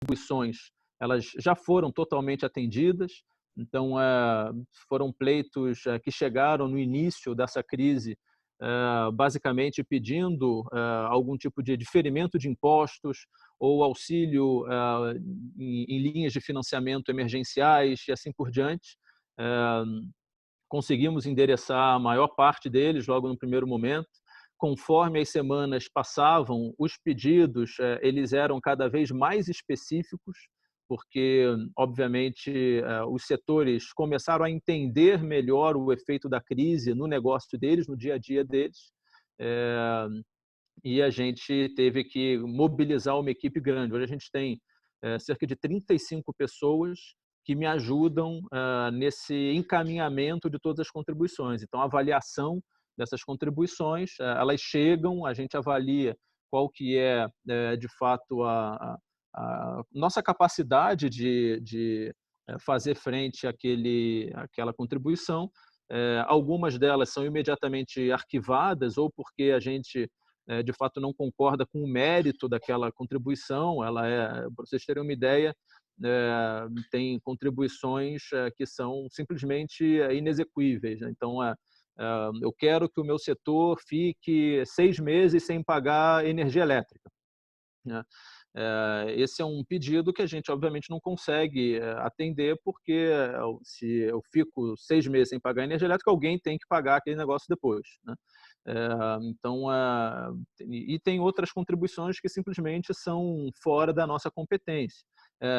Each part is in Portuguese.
contribuições, elas já foram totalmente atendidas. Então, foram pleitos que chegaram no início dessa crise, basicamente pedindo algum tipo de diferimento de impostos ou auxílio em linhas de financiamento emergenciais e assim por diante. Eh, Conseguimos endereçar a maior parte deles logo no primeiro momento. Conforme as semanas passavam, os pedidos eles eram cada vez mais específicos, porque, obviamente, os setores começaram a entender melhor o efeito da crise no negócio deles, no dia a dia deles, eh, e a gente teve que mobilizar uma equipe grande. Hoje a gente tem cerca de 35 pessoas que me ajudam nesse encaminhamento de todas as contribuições. Então, a avaliação dessas contribuições, elas chegam, a gente avalia qual que é, de fato, a nossa capacidade de fazer frente àquela contribuição. Algumas delas são imediatamente arquivadas, ou porque a gente de fato não concorda com o mérito daquela contribuição. Para vocês terem uma ideia, tem contribuições que são simplesmente inexequíveis, né? Então, eu quero que o meu setor fique 6 meses sem pagar energia elétrica, né? Esse é um pedido que a gente, obviamente, não consegue atender, porque se eu fico 6 meses sem pagar energia elétrica, alguém tem que pagar aquele negócio depois, né? Então, e tem outras contribuições que simplesmente são fora da nossa competência.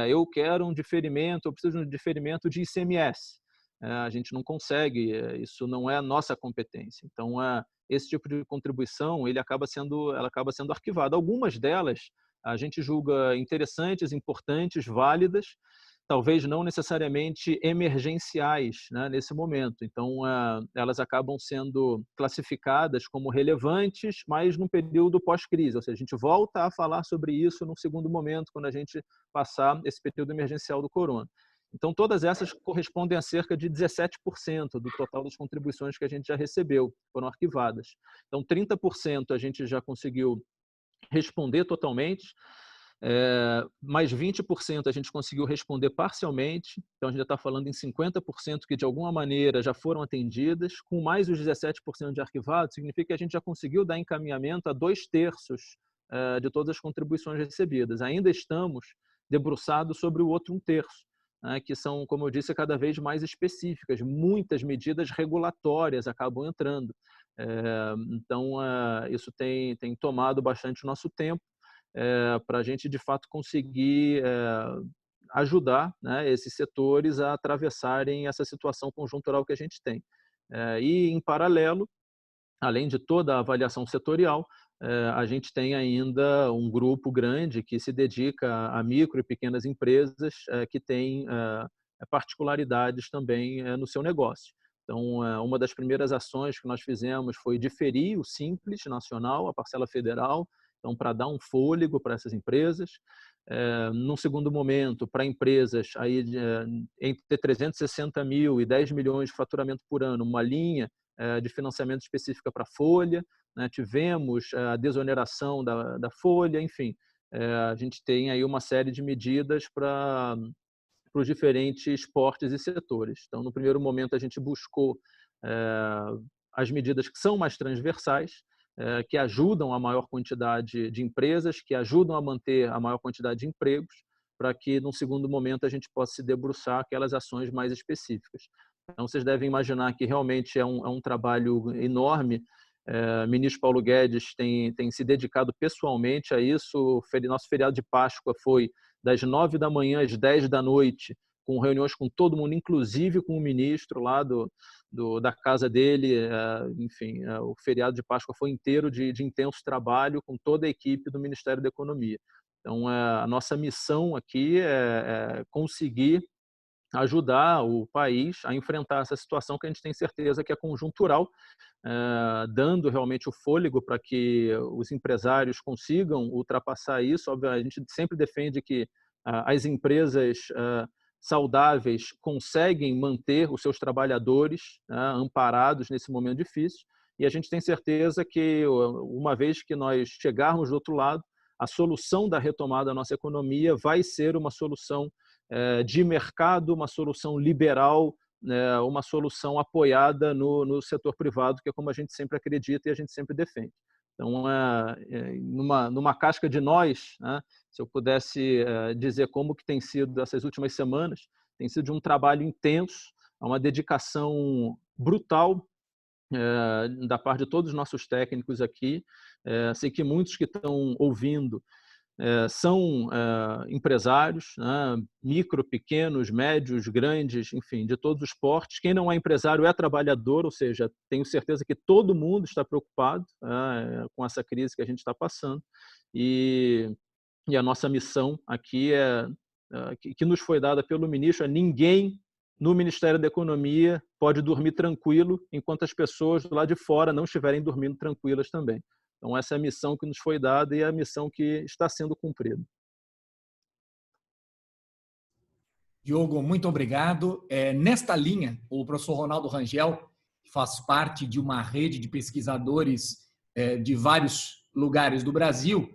Eu quero um diferimento, eu preciso de um diferimento de ICMS. A gente não consegue, isso não é a nossa competência. Então, esse tipo de contribuição ela acaba sendo arquivada. Algumas delas a gente julga interessantes, importantes, válidas, talvez não necessariamente emergenciais, né, nesse momento. Então, elas acabam sendo classificadas como relevantes, mas num período pós-crise, ou seja, a gente volta a falar sobre isso num segundo momento, quando a gente passar esse período emergencial do corona. Então, todas essas correspondem a cerca de 17% do total das contribuições que a gente já recebeu, foram arquivadas. Então, 30% a gente já conseguiu responder totalmente, mais 20% a gente conseguiu responder parcialmente. Então, a gente já está falando em 50% que, de alguma maneira, já foram atendidas. Com mais os 17% de arquivados, significa que a gente já conseguiu dar encaminhamento a 2/3 de todas as contribuições recebidas. Ainda estamos debruçados sobre o outro 1/3, né, que são, como eu disse, cada vez mais específicas. Muitas medidas regulatórias acabam entrando. Então, isso tem tomado bastante o nosso tempo, para a gente, de fato, conseguir ajudar, né, esses setores a atravessarem essa situação conjuntural que a gente tem. E, em paralelo, além de toda a avaliação setorial, a gente tem ainda um grupo grande que se dedica a micro e pequenas empresas que têm particularidades também no seu negócio. Então, uma das primeiras ações que nós fizemos foi diferir o Simples Nacional, a parcela federal, então, para dar um fôlego para essas empresas. Num segundo momento, para empresas aí, entre 360 mil e 10 milhões de faturamento por ano, uma linha de financiamento específica para a folha, né? Tivemos a desoneração da folha, enfim, a gente tem aí uma série de medidas para os diferentes portes e setores. Então, no primeiro momento, a gente buscou as medidas que são mais transversais, que ajudam a maior quantidade de empresas, que ajudam a manter a maior quantidade de empregos, para que, num segundo momento, a gente possa se debruçar aquelas ações mais específicas. Então, vocês devem imaginar que realmente é um trabalho enorme. O ministro Paulo Guedes tem se dedicado pessoalmente a isso. O nosso feriado de Páscoa foi das 9 da manhã às 10 da noite, com reuniões com todo mundo, inclusive com o ministro lá da casa dele. Enfim, o feriado de Páscoa foi inteiro de intenso trabalho com toda a equipe do Ministério da Economia. Então, a nossa missão aqui é conseguir ajudar o país a enfrentar essa situação que a gente tem certeza que é conjuntural, dando realmente o fôlego para que os empresários consigam ultrapassar isso. Obviamente, a gente sempre defende que as empresas saudáveis conseguem manter os seus trabalhadores, né, amparados nesse momento difícil, e a gente tem certeza que, uma vez que nós chegarmos do outro lado, a solução da retomada da nossa economia vai ser uma solução de mercado, uma solução liberal, uma solução apoiada no setor privado, que é como a gente sempre acredita e a gente sempre defende. Então, numa casca de nós, né, se eu pudesse dizer como que tem sido essas últimas semanas, tem sido de um trabalho intenso, uma dedicação brutal da parte de todos os nossos técnicos aqui. Sei que muitos que estão ouvindo são empresários, né, micro, pequenos, médios, grandes, enfim, de todos os portes. Quem não é empresário é trabalhador, ou seja, tenho certeza que todo mundo está preocupado com essa crise que a gente está passando. E a nossa missão aqui que nos foi dada pelo ministro, ninguém no Ministério da Economia pode dormir tranquilo enquanto as pessoas do lado de fora não estiverem dormindo tranquilas também. Então, essa é a missão que nos foi dada e é a missão que está sendo cumprida. Diogo, muito obrigado. Nesta linha, o professor Ronaldo Rangel, que faz parte de uma rede de pesquisadores de vários lugares do Brasil,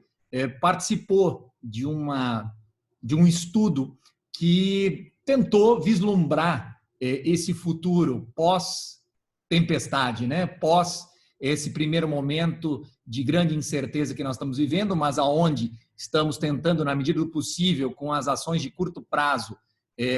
participou de um estudo que tentou vislumbrar esse futuro pós-tempestade, né? Pós esse primeiro momento de grande incerteza que nós estamos vivendo, mas aonde estamos tentando, na medida do possível, com as ações de curto prazo,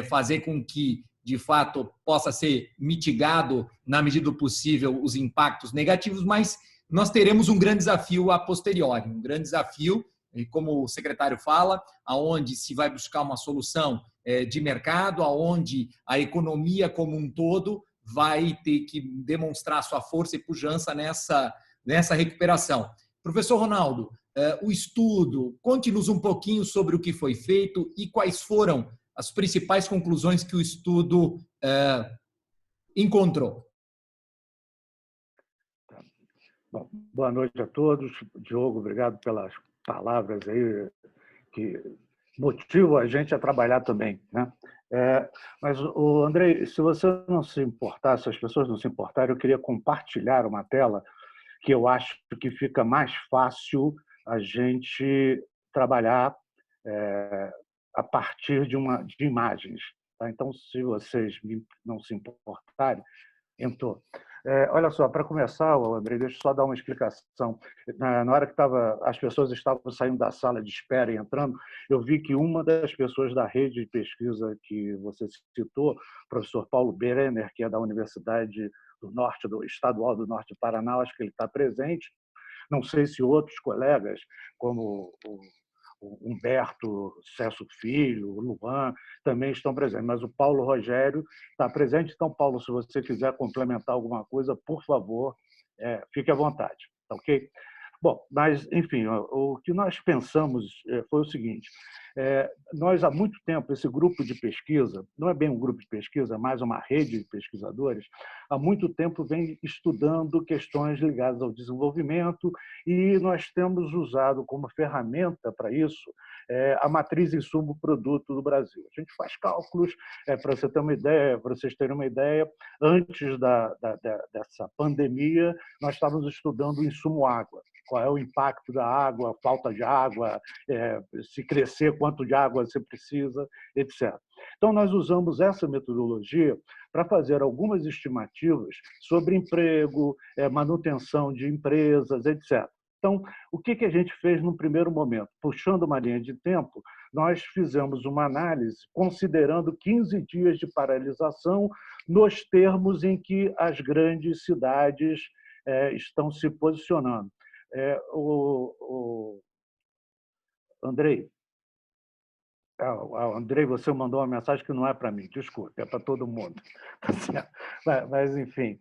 fazer com que, de fato, possa ser mitigado, na medida do possível, os impactos negativos, mas nós teremos um grande desafio a posteriori, um grande desafio, como o secretário fala, aonde se vai buscar uma solução de mercado, aonde a economia como um todo vai ter que demonstrar sua força e pujança nessa recuperação. Professor Ronaldo, o estudo, conte-nos um pouquinho sobre o que foi feito e quais foram as principais conclusões que o estudo encontrou. Bom, boa noite a todos. Diogo, obrigado pelas palavras aí que motivam a gente a trabalhar também, né? Mas, Andrei, se você não se importar, se as pessoas não se importarem, eu queria compartilhar uma tela que eu acho que fica mais fácil a gente trabalhar a partir de imagens. Tá? Então, se vocês não se importarem, entrou. Olha só, para começar, André, deixa eu só dar uma explicação. Na hora que as pessoas estavam saindo da sala de espera e entrando, eu vi que uma das pessoas da rede de pesquisa que você citou, o professor Paulo Brenner, que é da Universidade do Norte, Estadual do Norte do Paraná, acho que ele está presente. Não sei se outros colegas, como o Humberto Cesso Filho, o Luan, também estão presentes, mas o Paulo Rogério está presente. Então, Paulo, se você quiser complementar alguma coisa, por favor, fique à vontade, tá ok? Bom, mas, enfim, o que nós pensamos foi o seguinte: nós, há muito tempo, esse grupo de pesquisa, não é bem um grupo de pesquisa, é mais uma rede de pesquisadores, há muito tempo vem estudando questões ligadas ao desenvolvimento e nós temos usado como ferramenta para isso a matriz insumo-produto do Brasil. A gente faz cálculos, para você ter uma ideia, para vocês terem uma ideia, antes dessa pandemia, nós estávamos estudando o insumo água. Qual é o impacto da água, falta de água, se crescer, quanto de água você precisa, etc. Então, nós usamos essa metodologia para fazer algumas estimativas sobre emprego, manutenção de empresas, etc. Então, o que a gente fez no primeiro momento? Puxando uma linha de tempo, nós fizemos uma análise considerando 15 dias de paralisação nos termos em que as grandes cidades estão se posicionando. Andrei, Andrei, você mandou uma mensagem que não é para mim, desculpe, é para todo mundo. Mas, enfim.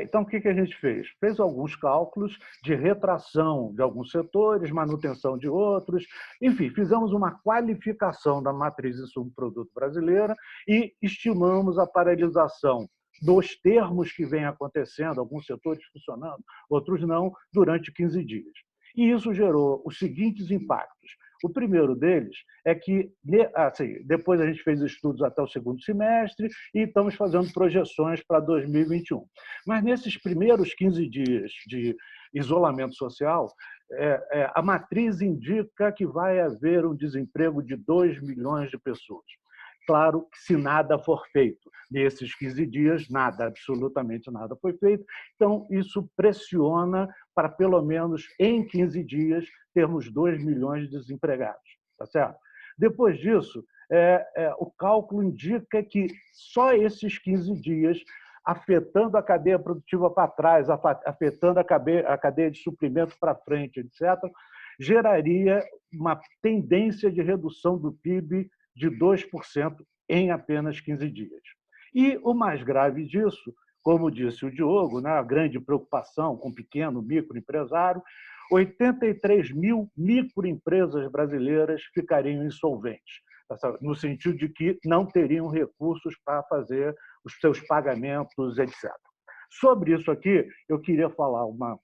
Então, o que a gente fez? Fez alguns cálculos de retração de alguns setores, manutenção de outros, enfim, fizemos uma qualificação da matriz insumo-produto brasileira e estimamos a paralisação dos termos que vem acontecendo, alguns setores funcionando, outros não, durante 15 dias. E isso gerou os seguintes impactos. O primeiro deles é que, assim, depois a gente fez estudos até o segundo semestre e estamos fazendo projeções para 2021. Mas nesses primeiros 15 dias de isolamento social, a matriz indica que vai haver um desemprego de 2 milhões de pessoas. Claro que se nada for feito. Nesses 15 dias, nada, absolutamente nada foi feito. Então, isso pressiona para, pelo menos em 15 dias, termos 2 milhões de desempregados. Tá certo? Depois disso, o cálculo indica que só esses 15 dias, afetando a cadeia produtiva para trás, afetando a cadeia de suprimento para frente, etc., geraria uma tendência de redução do PIB de 2% em apenas 15 dias. E o mais grave disso, como disse o Diogo, né, a grande preocupação com o pequeno microempresário, 83 mil microempresas brasileiras ficariam insolventes, no sentido de que não teriam recursos para fazer os seus pagamentos, etc. Sobre isso aqui, eu queria falar um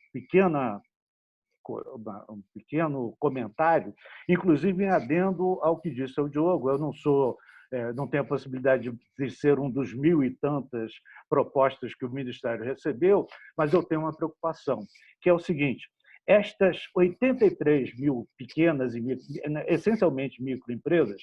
pequeno comentário, inclusive em adendo ao que disse o Diogo. Eu não tenho a possibilidade de ser um dos 1.000 e tantas propostas que o Ministério recebeu, mas eu tenho uma preocupação, que é o seguinte: estas 83 mil pequenas e essencialmente microempresas,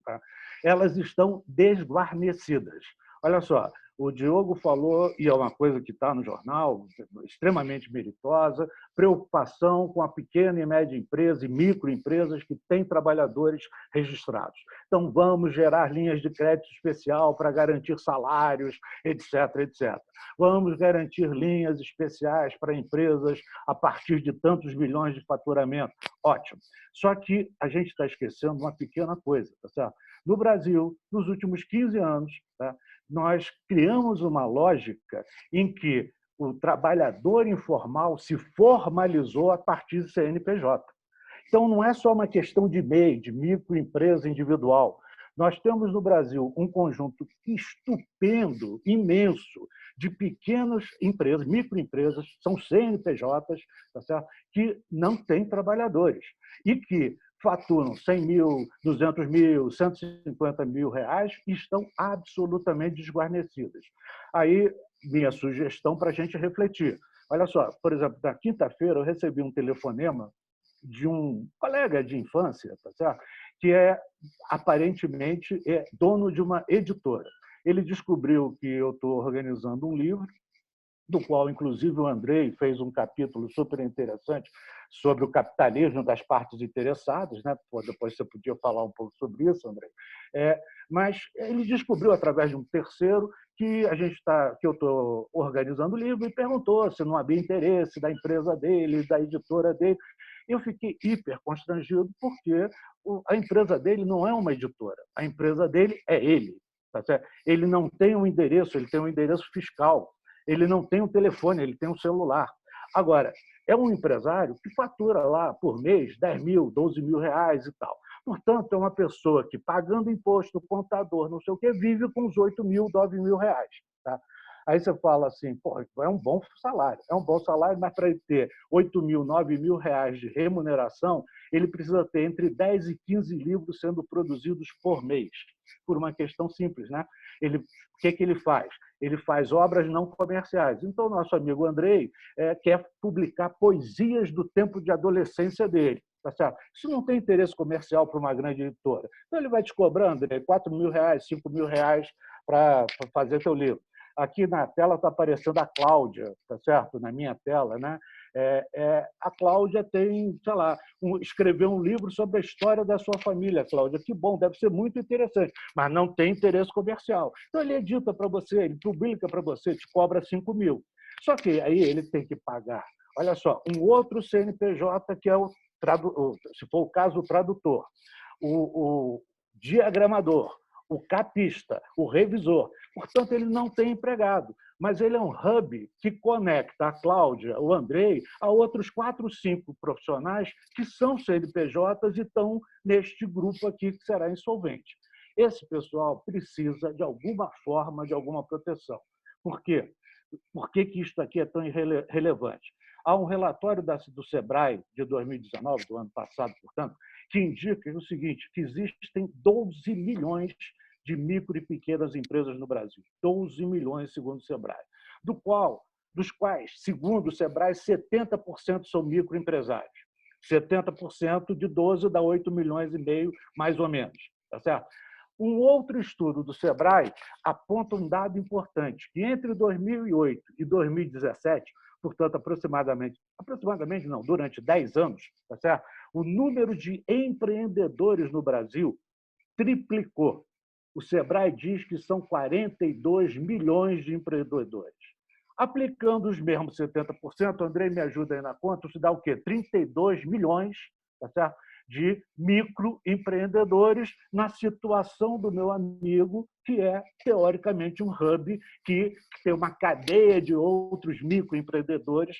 tá? Elas estão desguarnecidas. Olha só, o Diogo falou, e é uma coisa que está no jornal, extremamente meritosa, preocupação com a pequena e média empresa e microempresas que têm trabalhadores registrados. Então, vamos gerar linhas de crédito especial para garantir salários, etc., etc. Vamos garantir linhas especiais para empresas a partir de tantos milhões de faturamento. Ótimo. Só que a gente está esquecendo uma pequena coisa, tá certo? No Brasil, nos últimos 15 anos, tá, nós criamos uma lógica em que o trabalhador informal se formalizou a partir do CNPJ. Então, não é só uma questão de MEI, de microempresa individual. Nós temos no Brasil um conjunto estupendo, imenso, de pequenas empresas, microempresas, são CNPJs, tá certo? Que não têm trabalhadores e que faturam 100 mil, 200 mil, 150 mil reais e estão absolutamente desguarnecidas. Aí, minha sugestão para a gente refletir. Olha só, por exemplo, na quinta-feira eu recebi um telefonema de um colega de infância, tá certo? Que aparentemente é dono de uma editora. Ele descobriu que eu estou organizando um livro, do qual, inclusive, o Andrei fez um capítulo super interessante sobre o capitalismo das partes interessadas, né? Depois você podia falar um pouco sobre isso, Andrei. Mas ele descobriu, através de um terceiro, que eu estou organizando o livro, e perguntou se não havia interesse da empresa dele, da editora dele. Eu fiquei hiper constrangido, porque a empresa dele não é uma editora, a empresa dele é ele. Tá certo? Ele não tem um endereço, ele tem um endereço fiscal. Ele não tem um telefone, ele tem um celular. Agora, é um empresário que fatura lá por mês 10 mil, 12 mil reais e tal. Portanto, é uma pessoa que, pagando imposto, contador, não sei o quê, vive com uns 8 mil, 9 mil reais. Tá? Aí você fala assim, pô, é um bom salário. É um bom salário, mas para ele ter 8 mil, 9 mil reais de remuneração, ele precisa ter entre 10 e 15 livros sendo produzidos por mês, por uma questão simples, né? O que ele faz? Ele faz obras não comerciais. Então, nosso amigo Andrei quer publicar poesias do tempo de adolescência dele. Tá certo? Isso não tem interesse comercial para uma grande editora. Então, ele vai te cobrar, Andrei, 4 mil reais, 5 mil reais para fazer teu livro. Aqui na tela está aparecendo a Cláudia, tá certo? Na minha tela, né? A Cláudia tem, sei lá, escreveu um livro sobre a história da sua família, Cláudia. Que bom, deve ser muito interessante, mas não tem interesse comercial. Então, ele edita para você, ele publica para você, te cobra 5 mil. Só que aí ele tem que pagar, olha só, um outro CNPJ, que é se for o caso, o tradutor, o diagramador, o capista, o revisor. Portanto, ele não tem empregado, mas ele é um hub que conecta a Cláudia, o Andrei, a outros 4, 5 profissionais que são CNPJs e estão neste grupo aqui que será insolvente. Esse pessoal precisa, de alguma forma, de alguma proteção. Por quê? Por que isto aqui é tão relevante? Há um relatório do SEBRAE de 2019, do ano passado, portanto, que indica o seguinte, que existem 12 milhões de micro e pequenas empresas no Brasil. 12 milhões, segundo o SEBRAE. dos quais, segundo o Sebrae, 70% são microempresários. 70% de 12 dá 8 milhões e meio, mais ou menos. Tá certo? Um outro estudo do Sebrae aponta um dado importante, que entre 2008 e 2017, portanto, aproximadamente não, durante 10 anos, tá certo? O número de empreendedores no Brasil triplicou. O Sebrae diz que são 42 milhões de empreendedores. Aplicando os mesmos 70%, Andrei, me ajuda aí na conta, isso dá o quê? 32 milhões, tá certo? De microempreendedores na situação do meu amigo, que é, teoricamente, um hub que tem uma cadeia de outros microempreendedores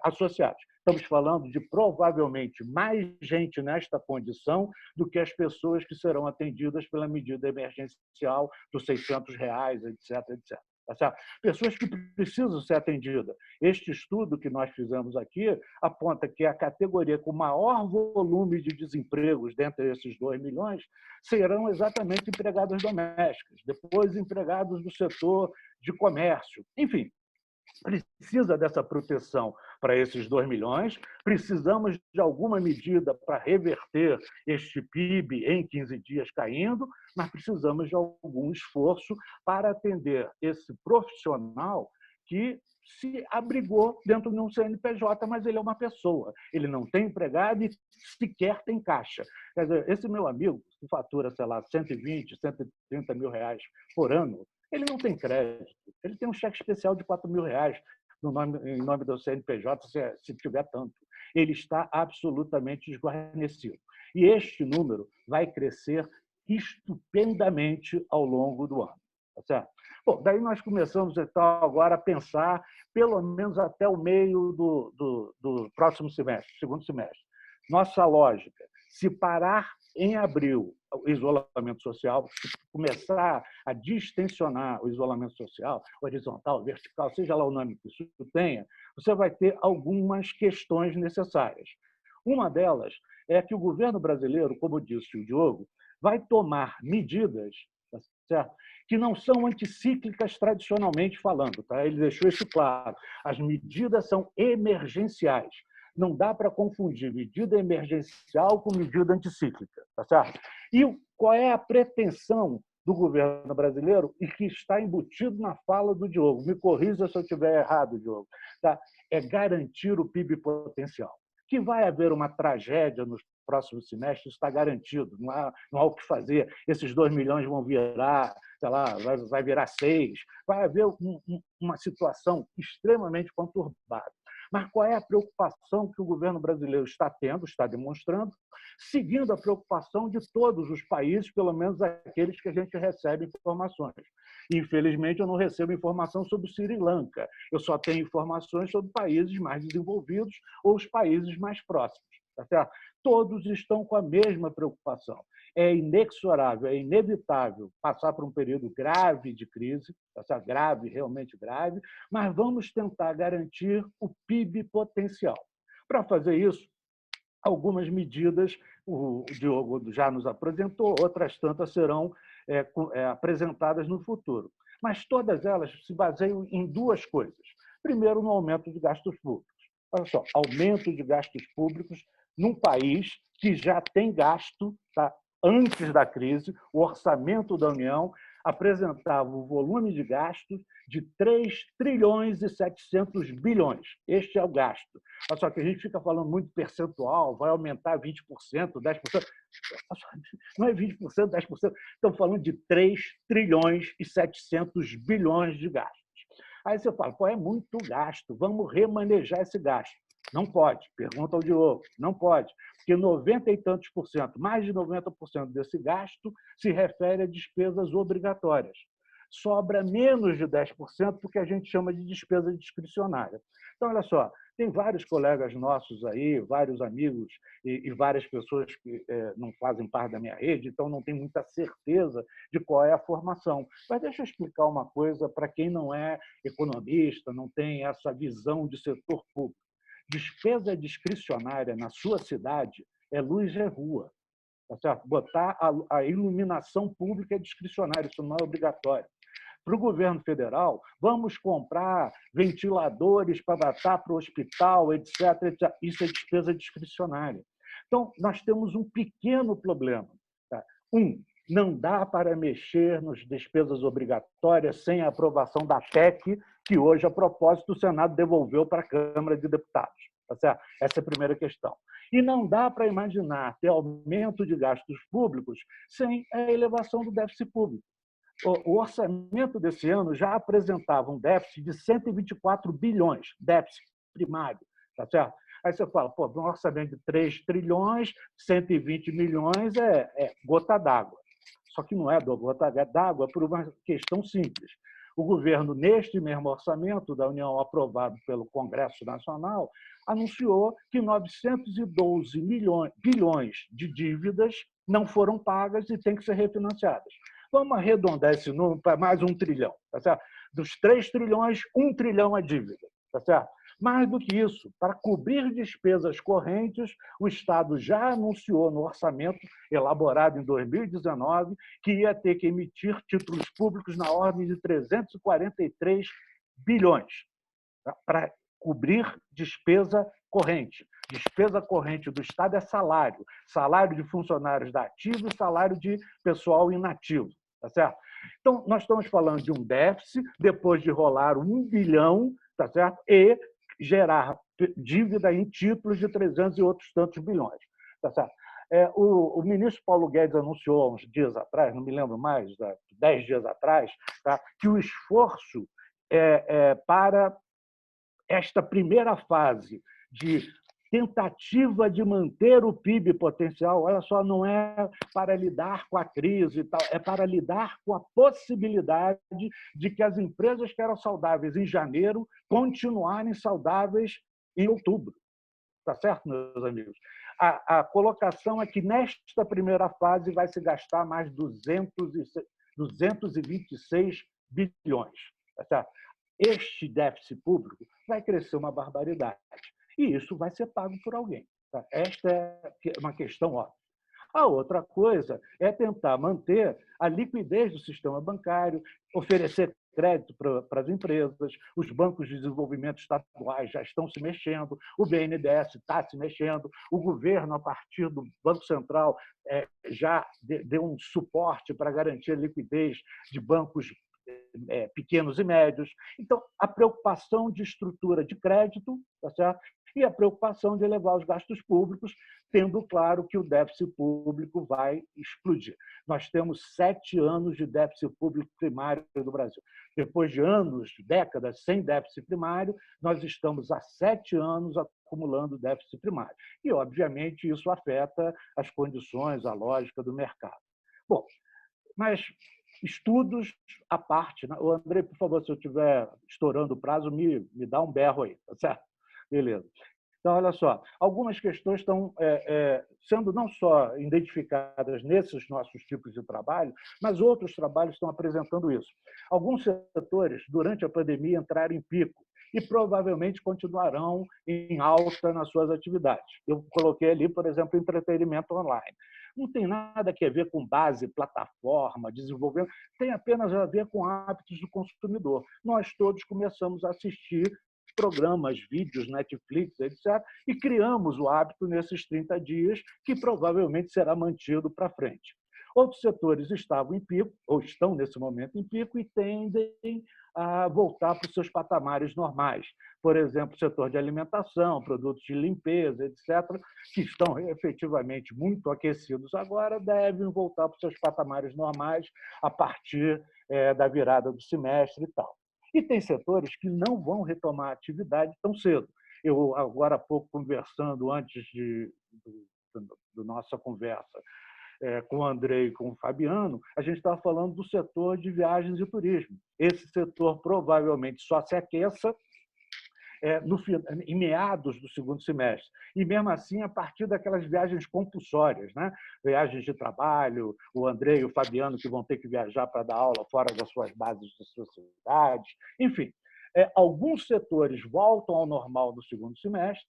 associados. Estamos falando de, provavelmente, mais gente nesta condição do que as pessoas que serão atendidas pela medida emergencial dos R$600, etc, etc. Tá certo? Pessoas que precisam ser atendidas. Este estudo que nós fizemos aqui aponta que a categoria com maior volume de desempregos dentre esses 2 milhões serão exatamente empregadas domésticas, depois empregados do setor de comércio. Enfim, precisa dessa proteção para esses 2 milhões, precisamos de alguma medida para reverter este PIB em 15 dias caindo, mas precisamos de algum esforço para atender esse profissional que se abrigou dentro de um CNPJ, mas ele é uma pessoa, ele não tem empregado e sequer tem caixa. Quer dizer, esse meu amigo, que fatura, sei lá, 120, 130 mil reais por ano, ele não tem crédito, ele tem um cheque especial de 4 mil reais em nome do CNPJ, se tiver tanto. Ele está absolutamente esguarnecido. E este número vai crescer estupendamente ao longo do ano. Tá certo? Bom, daí nós começamos então, agora a pensar, pelo menos até o meio do próximo semestre, segundo semestre. Nossa lógica, se parar em abril o isolamento social, se começar a distensionar o isolamento social, horizontal, vertical, seja lá o nome que isso tenha, você vai ter algumas questões necessárias. Uma delas é que o governo brasileiro, como disse o Diogo, vai tomar medidas, tá certo? Que não são anticíclicas tradicionalmente falando. Tá? Ele deixou isso claro. As medidas são emergenciais. Não dá para confundir medida emergencial com medida anticíclica. Tá certo? E qual é a pretensão do governo brasileiro e que está embutido na fala do Diogo? Me corrija se eu estiver errado, Diogo. Tá? É garantir o PIB potencial. Que vai haver uma tragédia nos próximos semestres, está garantido, não há o que fazer. Esses 2 milhões vão virar, sei lá, vai virar 6. Vai haver uma situação extremamente conturbada. Mas qual é a preocupação que o governo brasileiro está tendo, está demonstrando, seguindo a preocupação de todos os países, pelo menos aqueles que a gente recebe informações. Infelizmente, eu não recebo informação sobre o Sri Lanka. Eu só tenho informações sobre países mais desenvolvidos ou os países mais próximos. Tá certo? Todos estão com a mesma preocupação. É inexorável, é inevitável passar por um período grave de crise, tá certo? Grave, realmente grave, mas vamos tentar garantir o PIB potencial. Para fazer isso, algumas medidas, o Diogo já nos apresentou, outras tantas serão apresentadas no futuro. Mas todas elas se baseiam em 2 coisas. Primeiro, no aumento de gastos públicos. Olha só, aumento de gastos públicos num país que já tem gasto, tá? Antes da crise, o orçamento da União apresentava o volume de gastos de 3 trilhões e 700 bilhões. Este é o gasto. Só que a gente fica falando muito percentual, vai aumentar 20%, 10%. Não é 20%, 10%. Estamos falando de 3 trilhões e 700 bilhões de gastos. Aí você fala, pô, é muito gasto, vamos remanejar esse gasto. Não pode, pergunta ao Diogo, não pode, porque 90 e tantos por cento, mais de 90% desse gasto se refere a despesas obrigatórias. Sobra menos de 10% porque a gente chama de despesa discricionária. Então, olha só, tem vários colegas nossos aí, vários amigos e várias pessoas que não fazem parte da minha rede, então não tem muita certeza de qual é a formação. Mas deixa eu explicar uma coisa para quem não é economista, não tem essa visão de setor público. Despesa discricionária na sua cidade é luz e rua. Tá certo? Botar a iluminação pública é discricionária, isso não é obrigatório. Para o governo federal, vamos comprar ventiladores para botar para o hospital, etc, etc. Isso é despesa discricionária. Então, nós temos um pequeno problema. Tá? Não dá para mexer nas despesas obrigatórias sem a aprovação da PEC, que hoje, a propósito, o Senado devolveu para a Câmara de Deputados. Tá certo? Essa é a primeira questão. E não dá para imaginar ter aumento de gastos públicos sem a elevação do déficit público. O orçamento desse ano já apresentava um déficit de 124 bilhões, déficit primário. Tá certo? Aí você fala, pô, um orçamento de 3 trilhões, 120 milhões é gota d'água. Só que não é gota d'água por uma questão simples. O governo, neste mesmo orçamento da União aprovado pelo Congresso Nacional, anunciou que 912 bilhões de dívidas não foram pagas e têm que ser refinanciadas. Vamos arredondar esse número para mais 1 trilhão. Tá certo? Dos 3 trilhões, 1 trilhão é dívida. Tá certo? Mais do que isso, para cobrir despesas correntes, o Estado já anunciou no orçamento elaborado em 2019 que ia ter que emitir títulos públicos na ordem de 343 bilhões para cobrir despesa corrente. Despesa corrente do Estado é salário. Salário de funcionários da ativa e salário de pessoal inativo. Tá certo? Então, nós estamos falando de um déficit, depois de rolar 1 bilhão, tá certo? E gerar dívida em títulos de 300 e outros tantos bilhões. Tá certo? O ministro Paulo Guedes anunciou há uns dias atrás, não me lembro mais, 10 dias atrás, tá, que o esforço para esta primeira fase de tentativa de manter o PIB potencial, olha só, não é para lidar com a crise e tal, é para lidar com a possibilidade de que as empresas que eram saudáveis em janeiro continuarem saudáveis em outubro. Tá certo, meus amigos? A colocação é que nesta primeira fase vai se gastar mais 226 bilhões. Tá certo? Este déficit público vai crescer uma barbaridade. E isso vai ser pago por alguém. Tá? Esta é uma questão óbvia. A outra coisa é tentar manter a liquidez do sistema bancário, oferecer crédito para as empresas, os bancos de desenvolvimento estaduais já estão se mexendo, o BNDES está se mexendo, o governo, a partir do Banco Central, já deu um suporte para garantir a liquidez de bancos pequenos e médios. Então, a preocupação de estrutura de crédito, tá certo? E a preocupação de elevar os gastos públicos, tendo claro que o déficit público vai explodir. Nós temos 7 anos de déficit público primário do Brasil. Depois de anos, décadas sem déficit primário, nós estamos há 7 anos acumulando déficit primário. E, obviamente, isso afeta as condições, a lógica do mercado. Bom, mas estudos à parte. Né? André, por favor, se eu estiver estourando o prazo, me dá um berro aí, tá certo? Beleza. Então, olha só, algumas questões estão sendo não só identificadas nesses nossos tipos de trabalho, mas outros trabalhos estão apresentando isso. Alguns setores, durante a pandemia, entraram em pico e provavelmente continuarão em alta nas suas atividades. Eu coloquei ali, por exemplo, entretenimento online. Não tem nada a ver com base, plataforma, desenvolvimento, tem apenas a ver com hábitos do consumidor. Nós todos começamos a assistir programas, vídeos, Netflix, etc., e criamos o hábito nesses 30 dias, que provavelmente será mantido para frente. Outros setores estavam em pico, ou estão nesse momento em pico, e tendem a voltar para os seus patamares normais. Por exemplo, o setor de alimentação, produtos de limpeza, etc., que estão efetivamente muito aquecidos agora, devem voltar para os seus patamares normais a partir da virada do semestre e tal. E tem setores que não vão retomar a atividade tão cedo. Eu, agora há pouco, conversando antes da nossa conversa com o André e com o Fabiano, a gente estava falando do setor de viagens e turismo. Esse setor provavelmente só se aqueça em meados do segundo semestre. E, mesmo assim, a partir daquelas viagens compulsórias, né? Viagens de trabalho, o André e o Fabiano que vão ter que viajar para dar aula fora das suas bases de suas cidades. Enfim, alguns setores voltam ao normal no segundo semestre,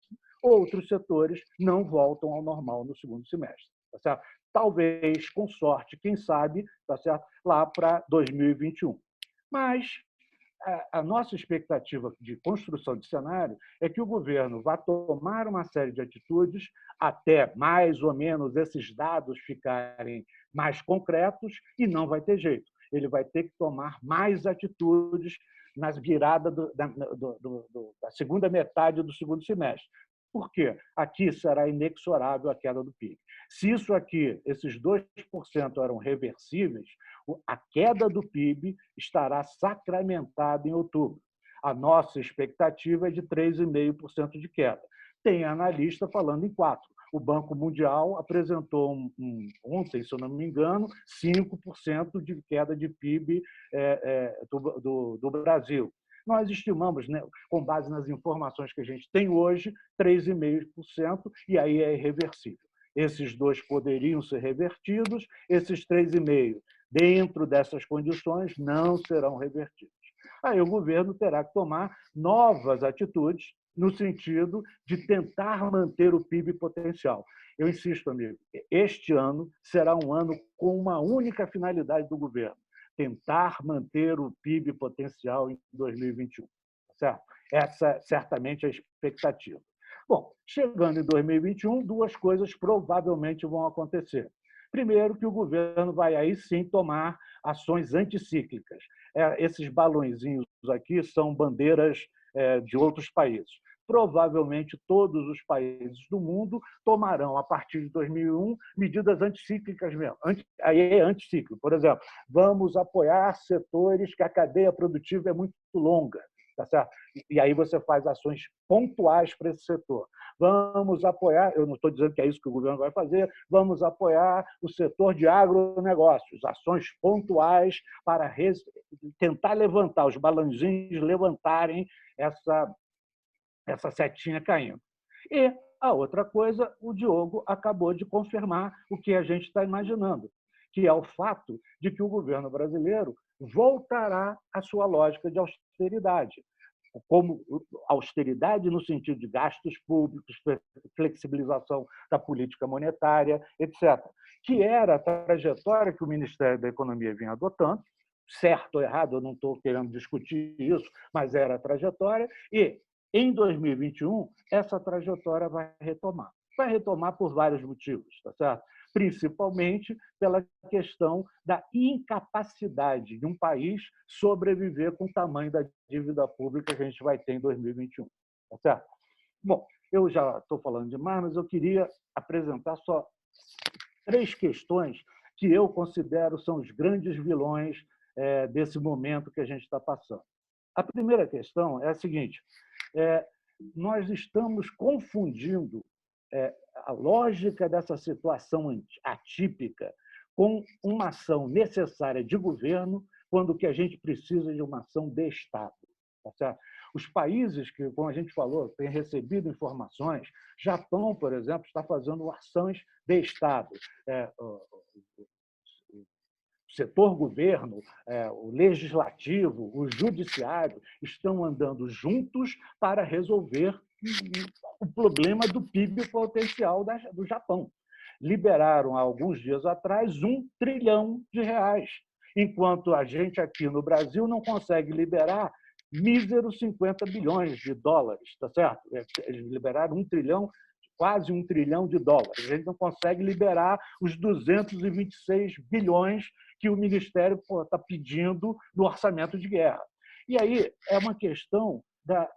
outros setores não voltam ao normal no segundo semestre. Tá certo? Talvez, com sorte, quem sabe, tá certo? Lá para 2021. Mas a nossa expectativa de construção de cenário é que o governo vá tomar uma série de atitudes até mais ou menos esses dados ficarem mais concretos e não vai ter jeito. Ele vai ter que tomar mais atitudes nas viradas da segunda metade do segundo semestre. Por quê? Aqui será inexorável a queda do PIB. Se isso aqui, esses 2% eram reversíveis, a queda do PIB estará sacramentada em outubro. A nossa expectativa é de 3,5% de queda. Tem analista falando em 4%. O Banco Mundial apresentou ontem, se eu não me engano, 5% de queda de PIB do Brasil. Nós estimamos, né, com base nas informações que a gente tem hoje, 3,5%, e aí é irreversível. Esses dois poderiam ser revertidos, esses 3,5%, dentro dessas condições, não serão revertidos. Aí o governo terá que tomar novas atitudes no sentido de tentar manter o PIB potencial. Eu insisto, amigo, este ano será um ano com uma única finalidade do governo: tentar manter o PIB potencial em 2021. Certo? Essa certamente é a expectativa. Bom, chegando em 2021, duas coisas provavelmente vão acontecer. Primeiro, que o governo vai aí sim tomar ações anticíclicas. Esses balõezinhos aqui são bandeiras de outros países. Provavelmente todos os países do mundo tomarão, a partir de 2001, medidas anticíclicas mesmo. Aí é anticíclico. Por exemplo, vamos apoiar setores que a cadeia produtiva é muito longa. Tá certo? E aí você faz ações pontuais para esse setor. Vamos apoiar, eu não estou dizendo que é isso que o governo vai fazer, vamos apoiar o setor de agronegócios, ações pontuais para tentar levantar, os balãozinhos levantarem essa setinha caindo. E a outra coisa, o Diogo acabou de confirmar o que a gente está imaginando, que é o fato de que o governo brasileiro voltará à sua lógica de austeridade, como austeridade no sentido de gastos públicos, flexibilização da política monetária, etc., que era a trajetória que o Ministério da Economia vinha adotando, certo ou errado, eu não estou querendo discutir isso, mas era a trajetória, e em 2021 essa trajetória vai retomar. Vai retomar por vários motivos, tá certo? Principalmente pela questão da incapacidade de um país sobreviver com o tamanho da dívida pública que a gente vai ter em 2021. Tá certo? Bom, eu já estou falando demais, mas eu queria apresentar só 3 questões que eu considero são os grandes vilões desse momento que a gente está passando. A primeira questão é a seguinte: nós estamos confundindo a lógica dessa situação atípica com uma ação necessária de governo, quando o que a gente precisa de uma ação de Estado. Tá certo? Os países que, como a gente falou, têm recebido informações, Japão, por exemplo, está fazendo ações de Estado. O setor governo, o legislativo, o judiciário estão andando juntos para resolver o problema do PIB potencial do Japão. Liberaram, há alguns dias atrás, R$1 trilhão, enquanto a gente aqui no Brasil não consegue liberar míseros 50 bilhões de dólares, tá certo? Eles liberaram 1 trilhão, quase 1 trilhão de dólares. A gente não consegue liberar os 226 bilhões que o Ministério está pedindo no orçamento de guerra. E aí é uma questão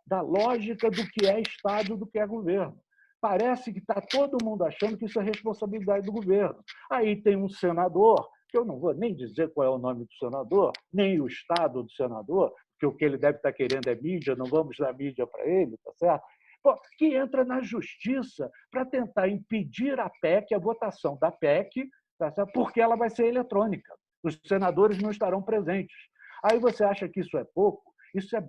da lógica do que é Estado e do que é governo. Parece que está todo mundo achando que isso é responsabilidade do governo. Aí tem um senador, que eu não vou nem dizer qual é o nome do senador, nem o estado do senador, porque o que ele deve estar querendo é mídia, não vamos dar mídia para ele, tá certo? Que entra na justiça para tentar impedir a PEC, a votação da PEC, tá certo? Porque ela vai ser eletrônica. Os senadores não estarão presentes. Aí você acha que isso é pouco? Isso é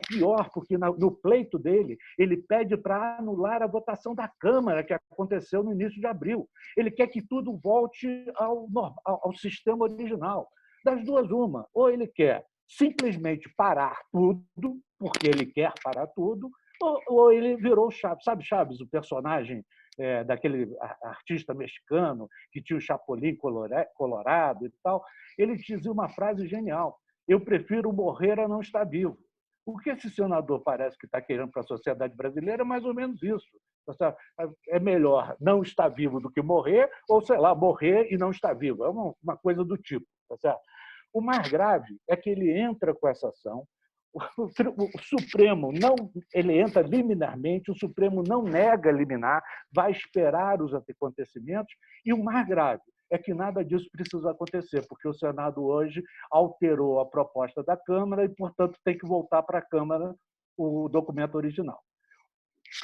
pior, porque no pleito dele, ele pede para anular a votação da Câmara, que aconteceu no início de abril. Ele quer que tudo volte ao sistema original. Das duas, uma. Ou ele quer simplesmente parar tudo, porque ele quer parar tudo, ou ele virou Chaves. Sabe Chaves, o personagem daquele artista mexicano que tinha o Chapolin colorado e tal? Ele dizia uma frase genial: eu prefiro morrer a não estar vivo. O que esse senador parece que está querendo para a sociedade brasileira é mais ou menos isso. É melhor não estar vivo do que morrer, ou, sei lá, morrer e não estar vivo. É uma coisa do tipo. Tá certo? O mais grave é que ele entra com essa ação, o Supremo não, ele entra liminarmente, o Supremo não nega liminar, vai esperar os acontecimentos, e o mais grave é que nada disso precisa acontecer, porque o Senado hoje alterou a proposta da Câmara e, portanto, tem que voltar para a Câmara o documento original.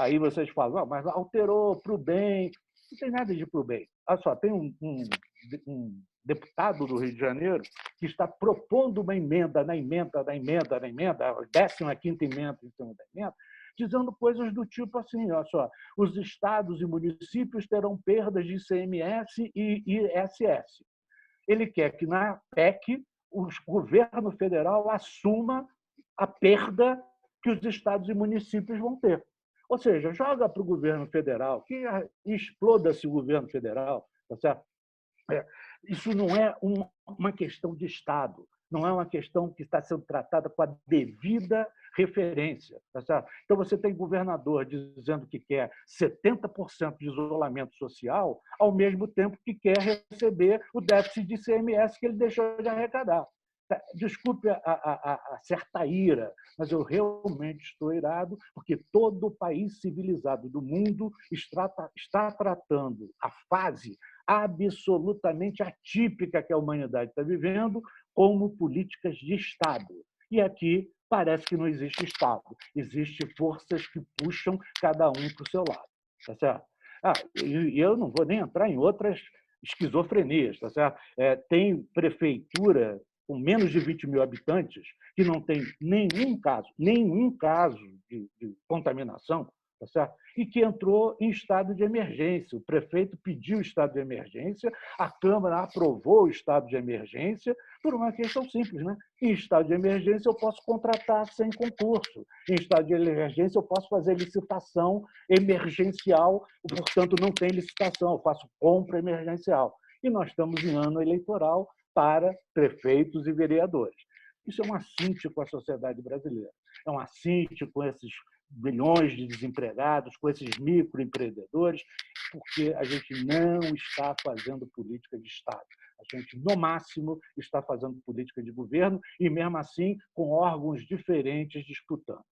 Aí vocês falam, mas alterou para o bem. Não tem nada de para o bem. Olha só, tem um deputado do Rio de Janeiro que está propondo uma emenda na emenda, a 15ª emenda em cima da emenda, dizendo coisas do tipo assim, olha só, os estados e municípios terão perdas de ICMS e ISS. Ele quer que na PEC o governo federal assuma a perda que os estados e municípios vão ter. Ou seja, joga para o governo federal, que exploda-se o governo federal, tá certo? Isso não é uma questão de Estado, não é uma questão que está sendo tratada com a devida referência. Tá certo? Então, você tem governador dizendo que quer 70% de isolamento social, ao mesmo tempo que quer receber o déficit de ICMS que ele deixou de arrecadar. Desculpe a certa ira, mas eu realmente estou irado, porque todo país civilizado do mundo está tratando a fase absolutamente atípica que a humanidade está vivendo como políticas de Estado. E aqui parece que não existe Estado, existem forças que puxam cada um para o seu lado. Tá certo? E eu não vou nem entrar em outras esquizofrenias. Tá certo? Tem prefeitura com menos de 20 mil habitantes, que não tem nenhum caso de contaminação, tá certo? E que entrou em estado de emergência. O prefeito pediu estado de emergência, a Câmara aprovou o estado de emergência por uma questão simples, né? Em estado de emergência, eu posso contratar sem concurso. Em estado de emergência, eu posso fazer licitação emergencial, portanto, não tem licitação, eu faço compra emergencial. E nós estamos em ano eleitoral para prefeitos e vereadores. Isso é um assinte com a sociedade brasileira, é um assinte com esses milhões de desempregados, com esses microempreendedores, porque a gente não está fazendo política de Estado. A gente, no máximo, está fazendo política de governo e, mesmo assim, com órgãos diferentes disputando.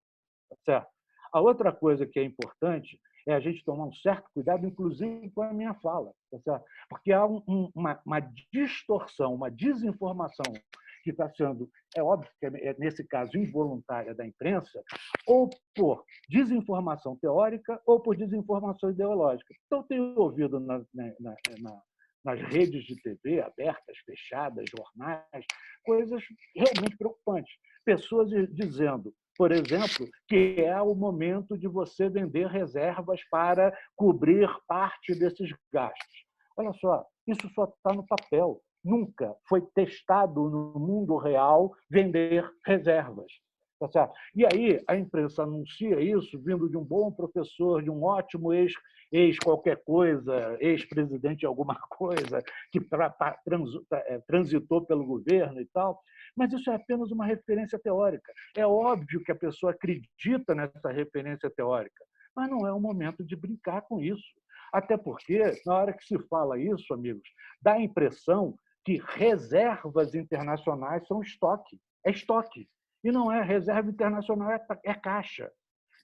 Tá certo? A outra coisa que é importante é a gente tomar um certo cuidado, inclusive com a minha fala, tá certo? Porque há uma distorção, uma desinformação que está sendo, é óbvio que é, nesse caso, involuntária da imprensa, ou por desinformação teórica ou por desinformação ideológica. Então, eu tenho ouvido nas redes de TV abertas, fechadas, jornais, coisas realmente preocupantes. Pessoas dizendo, por exemplo, que é o momento de você vender reservas para cobrir parte desses gastos. Olha só, isso só está no papel. Nunca foi testado no mundo real vender reservas. Tá certo? E aí a imprensa anuncia isso vindo de um bom professor, de um ótimo ex-qualquer coisa, ex-presidente de alguma coisa, que transitou pelo governo e tal. Mas isso é apenas uma referência teórica. É óbvio que a pessoa acredita nessa referência teórica, mas não é o momento de brincar com isso. Até porque, na hora que se fala isso, amigos, dá a impressão que reservas internacionais são estoque. É estoque. E não é. Reserva internacional é caixa.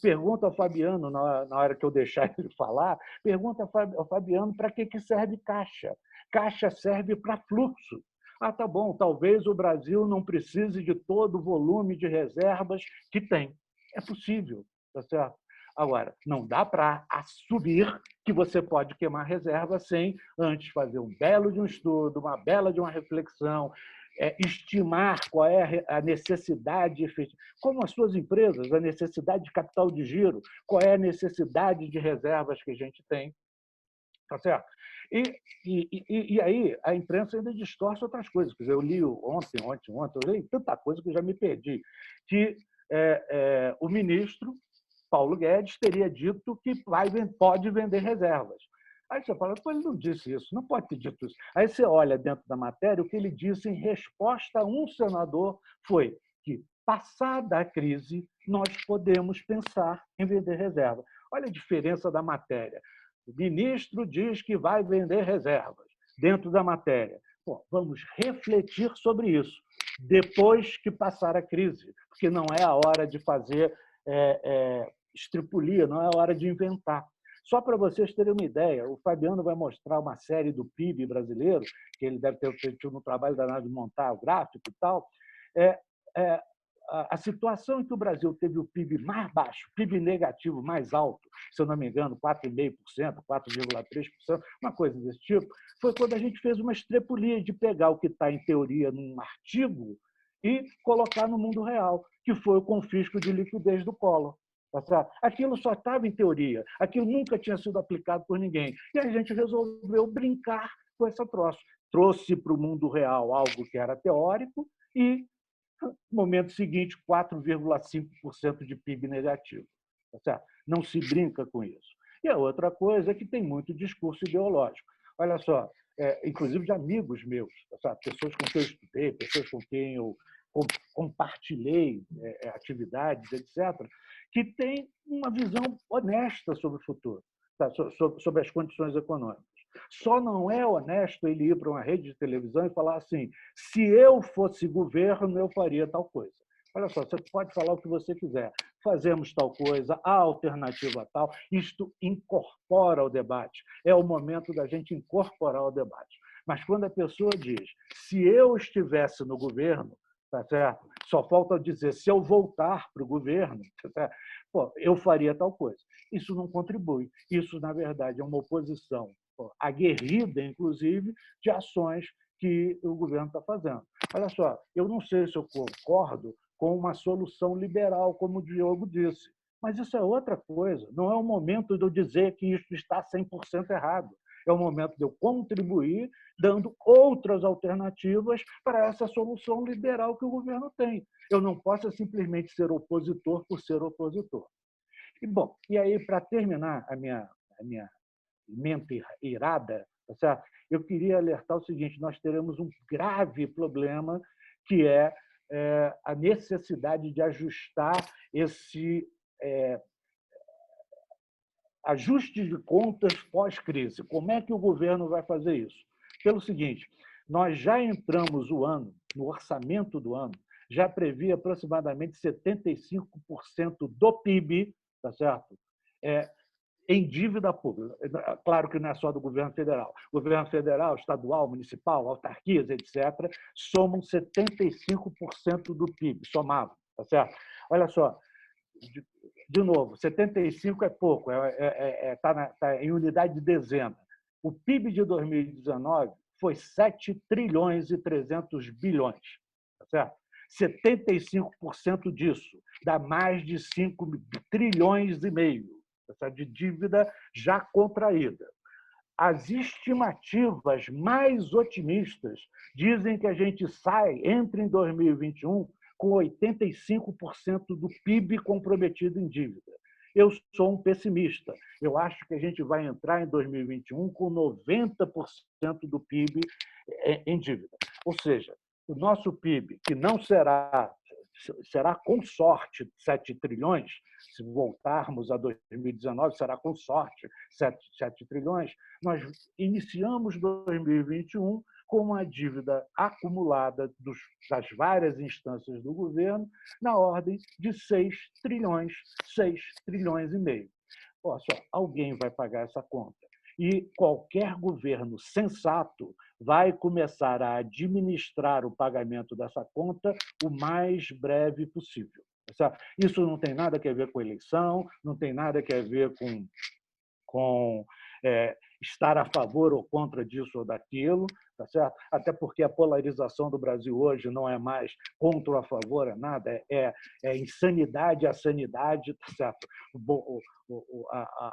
Pergunta ao Fabiano, na hora que eu deixar ele falar, pergunta ao Fabiano para que serve caixa. Caixa serve para fluxo. Tá bom, talvez o Brasil não precise de todo o volume de reservas que tem. É possível, tá certo? Agora, não dá para assumir que você pode queimar reserva sem antes fazer um belo de um estudo, uma bela de uma reflexão, estimar qual é a necessidade efetiva, como as suas empresas, a necessidade de capital de giro, qual é a necessidade de reservas que a gente tem, tá certo? E aí a imprensa ainda distorce outras coisas. Quer dizer, eu li ontem, eu li tanta coisa que eu já me perdi, que o ministro Paulo Guedes teria dito que pode vender reservas. Aí você fala, pô, ele não disse isso, não pode ter dito isso. Aí você olha dentro da matéria, o que ele disse em resposta a um senador foi que, passada a crise, nós podemos pensar em vender reserva. Olha a diferença da matéria. O ministro diz que vai vender reservas dentro da matéria. Bom, vamos refletir sobre isso depois que passar a crise, porque não é a hora de fazer estripulia, não é a hora de inventar. Só para vocês terem uma ideia, o Fabiano vai mostrar uma série do PIB brasileiro, que ele deve ter feito no trabalho danado de montar o gráfico e tal. A situação em que o Brasil teve o PIB mais baixo, PIB negativo mais alto, se eu não me engano, 4,5%, 4,3%, uma coisa desse tipo, foi quando a gente fez uma estrepulia de pegar o que está em teoria num artigo e colocar no mundo real, que foi o confisco de liquidez do Collor. Aquilo só estava em teoria, aquilo nunca tinha sido aplicado por ninguém. E a gente resolveu brincar com essa troço. Trouxe para o mundo real algo que era teórico e, no momento seguinte, 4,5% de PIB negativo. Não se brinca com isso. E a outra coisa é que tem muito discurso ideológico. Olha só, inclusive de amigos meus, pessoas com quem eu estudei, pessoas com quem eu compartilhei atividades, etc., que têm uma visão honesta sobre o futuro, sobre as condições econômicas. Só não é honesto ele ir para uma rede de televisão e falar assim: se eu fosse governo, eu faria tal coisa. Olha só, você pode falar o que você quiser. Fazemos tal coisa, a alternativa tal. Isto incorpora o debate. É o momento da gente incorporar o debate. Mas quando a pessoa diz: se eu estivesse no governo, tá certo? Só falta dizer: se eu voltar para o governo, tá certo? Pô, eu faria tal coisa. Isso não contribui. Isso, na verdade, é uma oposição aguerrida, inclusive, de ações que o governo está fazendo. Olha só, eu não sei se eu concordo com uma solução liberal, como o Diogo disse, mas isso é outra coisa. Não é o momento de eu dizer que isso está 100% errado. É o momento de eu contribuir dando outras alternativas para essa solução liberal que o governo tem. Eu não posso simplesmente ser opositor por ser opositor. E, bom, e aí, para terminar a minha mente irada, tá certo? Eu queria alertar o seguinte: nós teremos um grave problema, que é a necessidade de ajustar esse ajuste de contas pós-crise. Como é que o governo vai fazer isso? Pelo seguinte: nós já entramos o ano, no orçamento do ano, já previa aproximadamente 75% do PIB, tá certo? Em dívida pública. Claro que não é só do governo federal. O governo federal, estadual, municipal, autarquias, etc., somam 75% do PIB, somavam, tá certo? Olha só, de novo, 75 é pouco, está em unidade de dezena. O PIB de 2019 foi 7 trilhões e 300 bilhões, tá certo? 75% disso dá mais de 5 trilhões e meio de dívida já contraída. As estimativas mais otimistas dizem que a gente entra em 2021 com 85% do PIB comprometido em dívida. Eu sou um pessimista. Eu acho que a gente vai entrar em 2021 com 90% do PIB em dívida. Ou seja, o nosso PIB, que não será com sorte 7 trilhões, se voltarmos a 2019, será com sorte 7 trilhões, nós iniciamos 2021 com uma dívida acumulada das várias instâncias do governo na ordem de 6 trilhões e meio. Olha só, alguém vai pagar essa conta. E qualquer governo sensato vai começar a administrar o pagamento dessa conta o mais breve possível. Isso não tem nada a ver com eleição, não tem nada a ver com estar a favor ou contra disso ou daquilo, tá certo? Até porque a polarização do Brasil hoje não é mais contra ou a favor, é nada, é insanidade a sanidade, tá certo?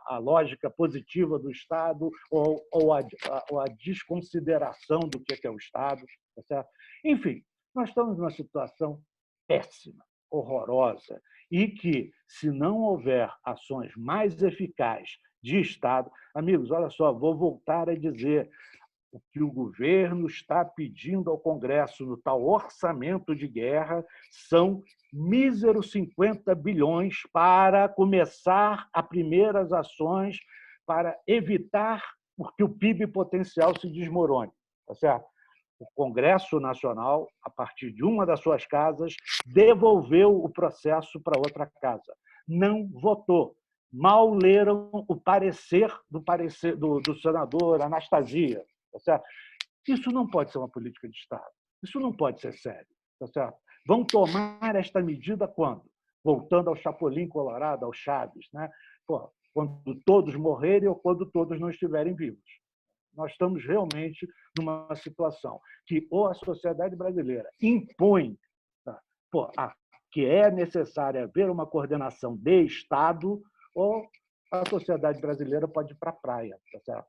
A lógica positiva do Estado ou a desconsideração do que é o Estado, tá certo? Enfim, nós estamos numa situação péssima, horrorosa, e que, se não houver ações mais eficazes de Estado. Amigos, olha só, vou voltar a dizer, o que o governo está pedindo ao Congresso no tal orçamento de guerra são míseros 50 bilhões para começar as primeiras ações para evitar que o PIB potencial se desmorone. Tá certo? O Congresso Nacional, a partir de uma das suas casas, devolveu o processo para outra casa. Não votou. Mal leram o parecer do senador Anastasia. Tá certo? Isso não pode ser uma política de Estado. Isso não pode ser sério. Tá certo? Vão tomar esta medida quando? Voltando ao Chapolin Colorado, ao Chaves, né? Pô, quando todos morrerem ou quando todos não estiverem vivos. Nós estamos realmente numa situação que ou a sociedade brasileira impõe, tá, que é necessário haver uma coordenação de Estado, ou a sociedade brasileira pode ir para a praia, tá certo?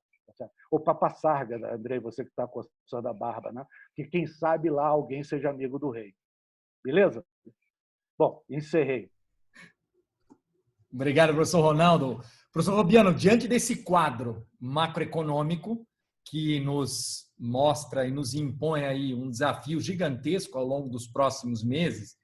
Ou para Passarga, Andrei, você que está coçando a barba, né? Que quem sabe lá alguém seja amigo do rei. Beleza? Bom, encerrei. Obrigado, professor Ronaldo. Professor Fabiano, diante desse quadro macroeconômico que nos mostra e nos impõe aí um desafio gigantesco ao longo dos próximos meses,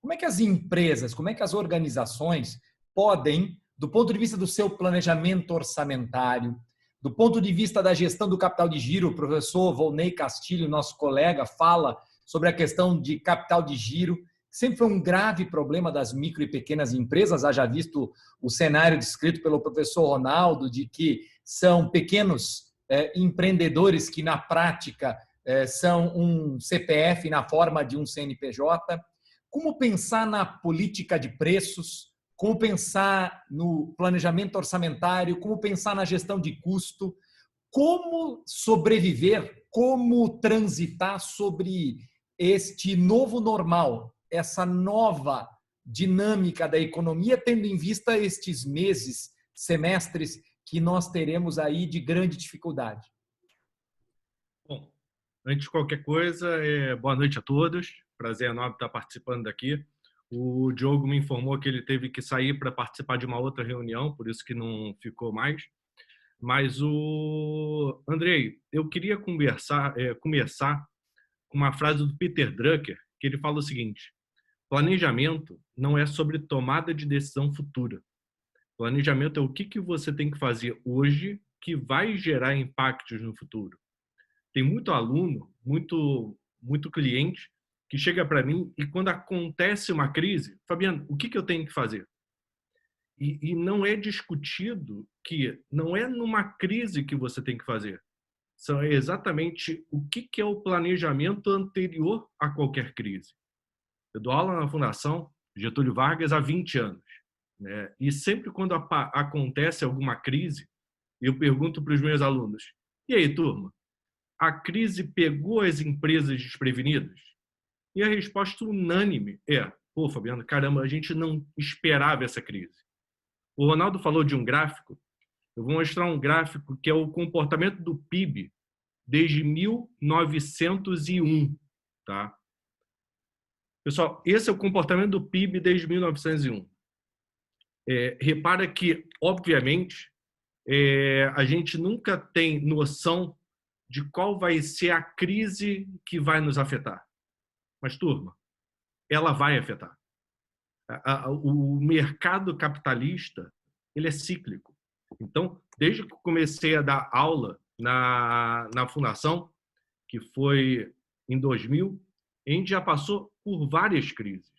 como é que as empresas, como é que as organizações podem, do ponto de vista do seu planejamento orçamentário, do ponto de vista da gestão do capital de giro, o professor Volney Castilho, nosso colega, fala sobre a questão de capital de giro, sempre foi um grave problema das micro e pequenas empresas, haja visto o cenário descrito pelo professor Ronaldo, de que são pequenos empreendedores que, na prática, são um CPF na forma de um CNPJ. Como pensar na política de preços? Como pensar no planejamento orçamentário? Como pensar na gestão de custo? Como sobreviver? Como transitar sobre este novo normal, essa nova dinâmica da economia, tendo em vista estes meses, semestres que nós teremos aí de grande dificuldade? Bom, antes de qualquer coisa, boa noite a todos. Prazer enorme estar participando daqui. O Diogo me informou que ele teve que sair para participar de uma outra reunião, por isso que não ficou mais. Mas, Andrei, eu queria começar com uma frase do Peter Drucker, que ele fala o seguinte: planejamento não é sobre tomada de decisão futura. Planejamento é o que você tem que fazer hoje que vai gerar impactos no futuro. Tem muito aluno, muito cliente que chega para mim e quando acontece uma crise, Fabiano, o que eu tenho que fazer? E não é discutido que não é numa crise que você tem que fazer. São exatamente o que é o planejamento anterior a qualquer crise. Eu dou aula na Fundação Getúlio Vargas há 20 anos. Né? E sempre quando acontece alguma crise, eu pergunto para os meus alunos: e aí, turma, a crise pegou as empresas desprevenidas? E a resposta unânime é: pô, Fabiano, caramba, a gente não esperava essa crise. O Ronaldo falou de um gráfico. Eu vou mostrar um gráfico que é o comportamento do PIB desde 1901. Tá? Pessoal, esse é o comportamento do PIB desde 1901. Repara que, obviamente, a gente nunca tem noção de qual vai ser a crise que vai nos afetar. Mas, turma, ela vai afetar. O mercado capitalista, ele é cíclico. Então, desde que comecei a dar aula na Fundação, que foi em 2000, a gente já passou por várias crises.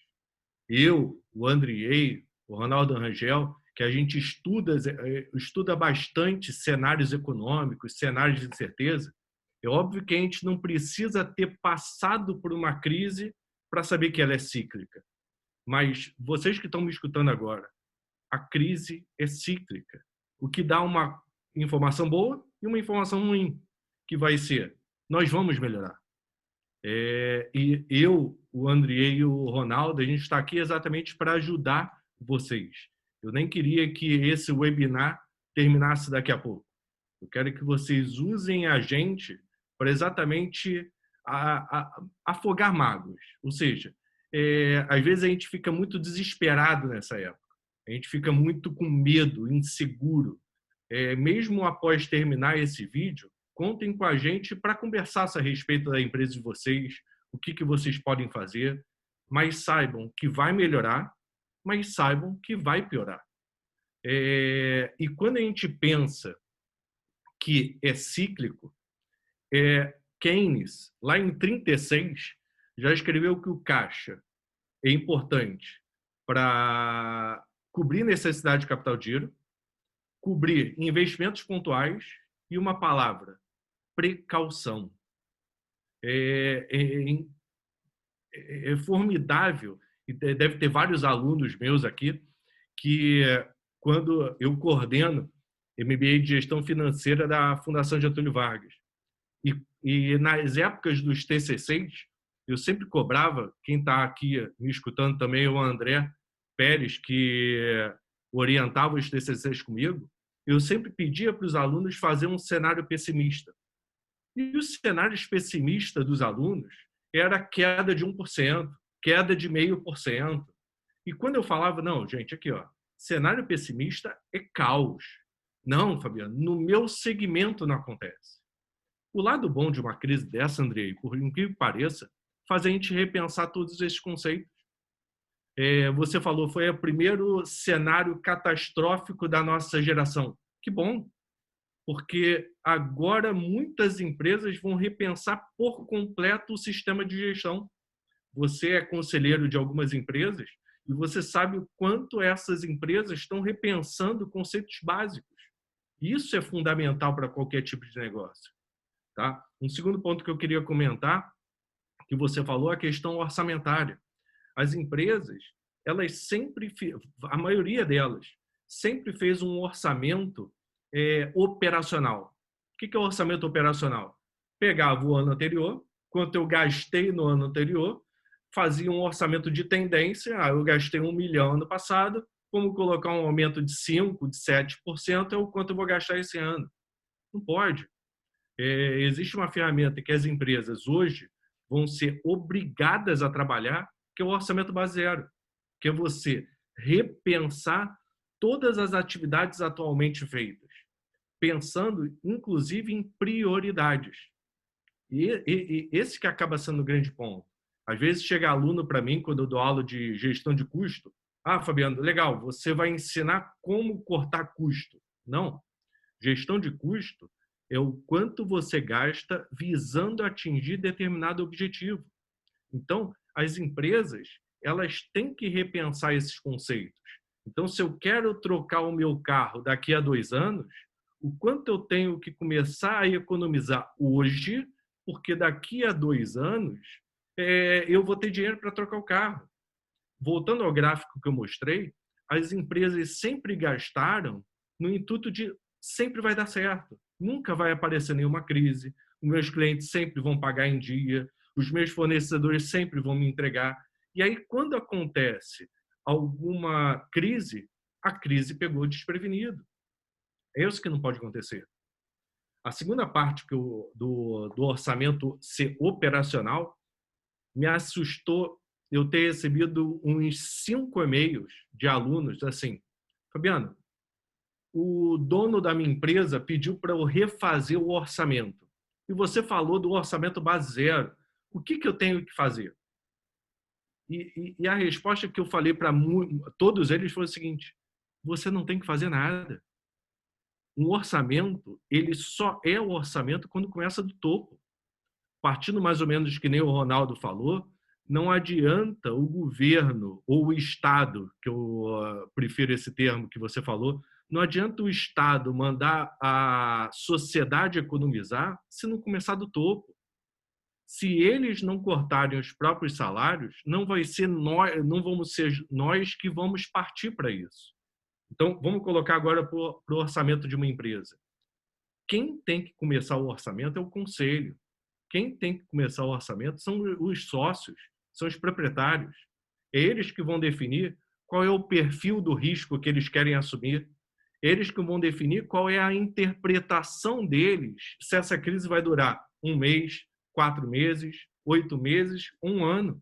Eu, o Andriei, o Ronaldo Rangel, que a gente estuda bastante cenários econômicos, cenários de incerteza. É óbvio que a gente não precisa ter passado por uma crise para saber que ela é cíclica. Mas vocês que estão me escutando agora, a crise é cíclica. O que dá uma informação boa e uma informação ruim, que vai ser: nós vamos melhorar. E eu, o Andriei e o Ronaldo, a gente está aqui exatamente para ajudar vocês. Eu nem queria que esse webinar terminasse daqui a pouco. Eu quero que vocês usem a gente para exatamente afogar mágoas. Ou seja, às vezes a gente fica muito desesperado nessa época. A gente fica muito com medo, inseguro. mesmo após terminar esse vídeo, contem com a gente para conversar a respeito da empresa de vocês, o que vocês podem fazer, mas saibam que vai melhorar, mas saibam que vai piorar. E quando a gente pensa que é cíclico, Keynes, lá em 36, já escreveu que o caixa é importante para cobrir necessidade de capital de giro, cobrir investimentos pontuais e uma palavra, precaução. É formidável, e deve ter vários alunos meus aqui, que quando eu coordeno MBA de Gestão Financeira da Fundação Getúlio Vargas, e nas épocas dos TCCs, eu sempre cobrava, quem está aqui me escutando também, o André Pérez, que orientava os TCCs comigo, eu sempre pedia para os alunos fazer um cenário pessimista. E os cenários pessimistas dos alunos era queda de 1%, queda de 0,5%. E quando eu falava, não, gente, aqui, ó, cenário pessimista é caos. Não, Fabiano, no meu segmento não acontece. O lado bom de uma crise dessa, Andrei, por incrível que pareça, faz a gente repensar todos esses conceitos. Você falou, foi o primeiro cenário catastrófico da nossa geração. Que bom, porque agora muitas empresas vão repensar por completo o sistema de gestão. Você é conselheiro de algumas empresas e você sabe o quanto essas empresas estão repensando conceitos básicos. Isso é fundamental para qualquer tipo de negócio. Tá? Um segundo ponto que eu queria comentar, que você falou, a questão orçamentária. As empresas, elas sempre, a maioria delas, sempre fez um orçamento operacional. O que é o orçamento operacional? Pegava o ano anterior, quanto eu gastei no ano anterior, fazia um orçamento de tendência, eu gastei 1 milhão ano passado, como colocar um aumento de 5%, de 7%, é o quanto eu vou gastar esse ano. Não pode. Existe uma ferramenta que as empresas hoje vão ser obrigadas a trabalhar, que é o orçamento base zero, que é você repensar todas as atividades atualmente feitas, pensando, inclusive, em prioridades. E esse que acaba sendo o grande ponto. Às vezes chega aluno para mim, quando eu dou aula de gestão de custo, Fabiano, legal, você vai ensinar como cortar custo. Não. Gestão de custo é o quanto você gasta visando atingir determinado objetivo. Então, as empresas, elas têm que repensar esses conceitos. Então, se eu quero trocar o meu carro daqui a 2 anos, o quanto eu tenho que começar a economizar hoje, porque daqui a 2 anos eu vou ter dinheiro para trocar o carro. Voltando ao gráfico que eu mostrei, as empresas sempre gastaram no intuito de sempre vai dar certo, nunca vai aparecer nenhuma crise, os meus clientes sempre vão pagar em dia, os meus fornecedores sempre vão me entregar. E aí, quando acontece alguma crise, a crise pegou desprevenido. É isso que não pode acontecer. A segunda parte do orçamento ser operacional me assustou eu ter recebido uns 5 e-mails de alunos assim, Fabiano, o dono da minha empresa pediu para eu refazer o orçamento. E você falou do orçamento base zero. O que eu tenho que fazer? E a resposta que eu falei para todos eles foi o seguinte, você não tem que fazer nada. Um orçamento, ele só é o orçamento quando começa do topo. Partindo mais ou menos que nem o Ronaldo falou, não adianta o governo ou o Estado, que eu prefiro esse termo que você falou, não adianta o Estado mandar a sociedade economizar se não começar do topo. Se eles não cortarem os próprios salários, não vamos ser nós que vamos partir para isso. Então, vamos colocar agora para o orçamento de uma empresa. Quem tem que começar o orçamento é o conselho. Quem tem que começar o orçamento são os sócios, são os proprietários. É eles que vão definir qual é o perfil do risco que eles querem assumir. Eles que vão definir qual é a interpretação deles, se essa crise vai durar 1 mês, 4 meses, 8 meses, 1 ano.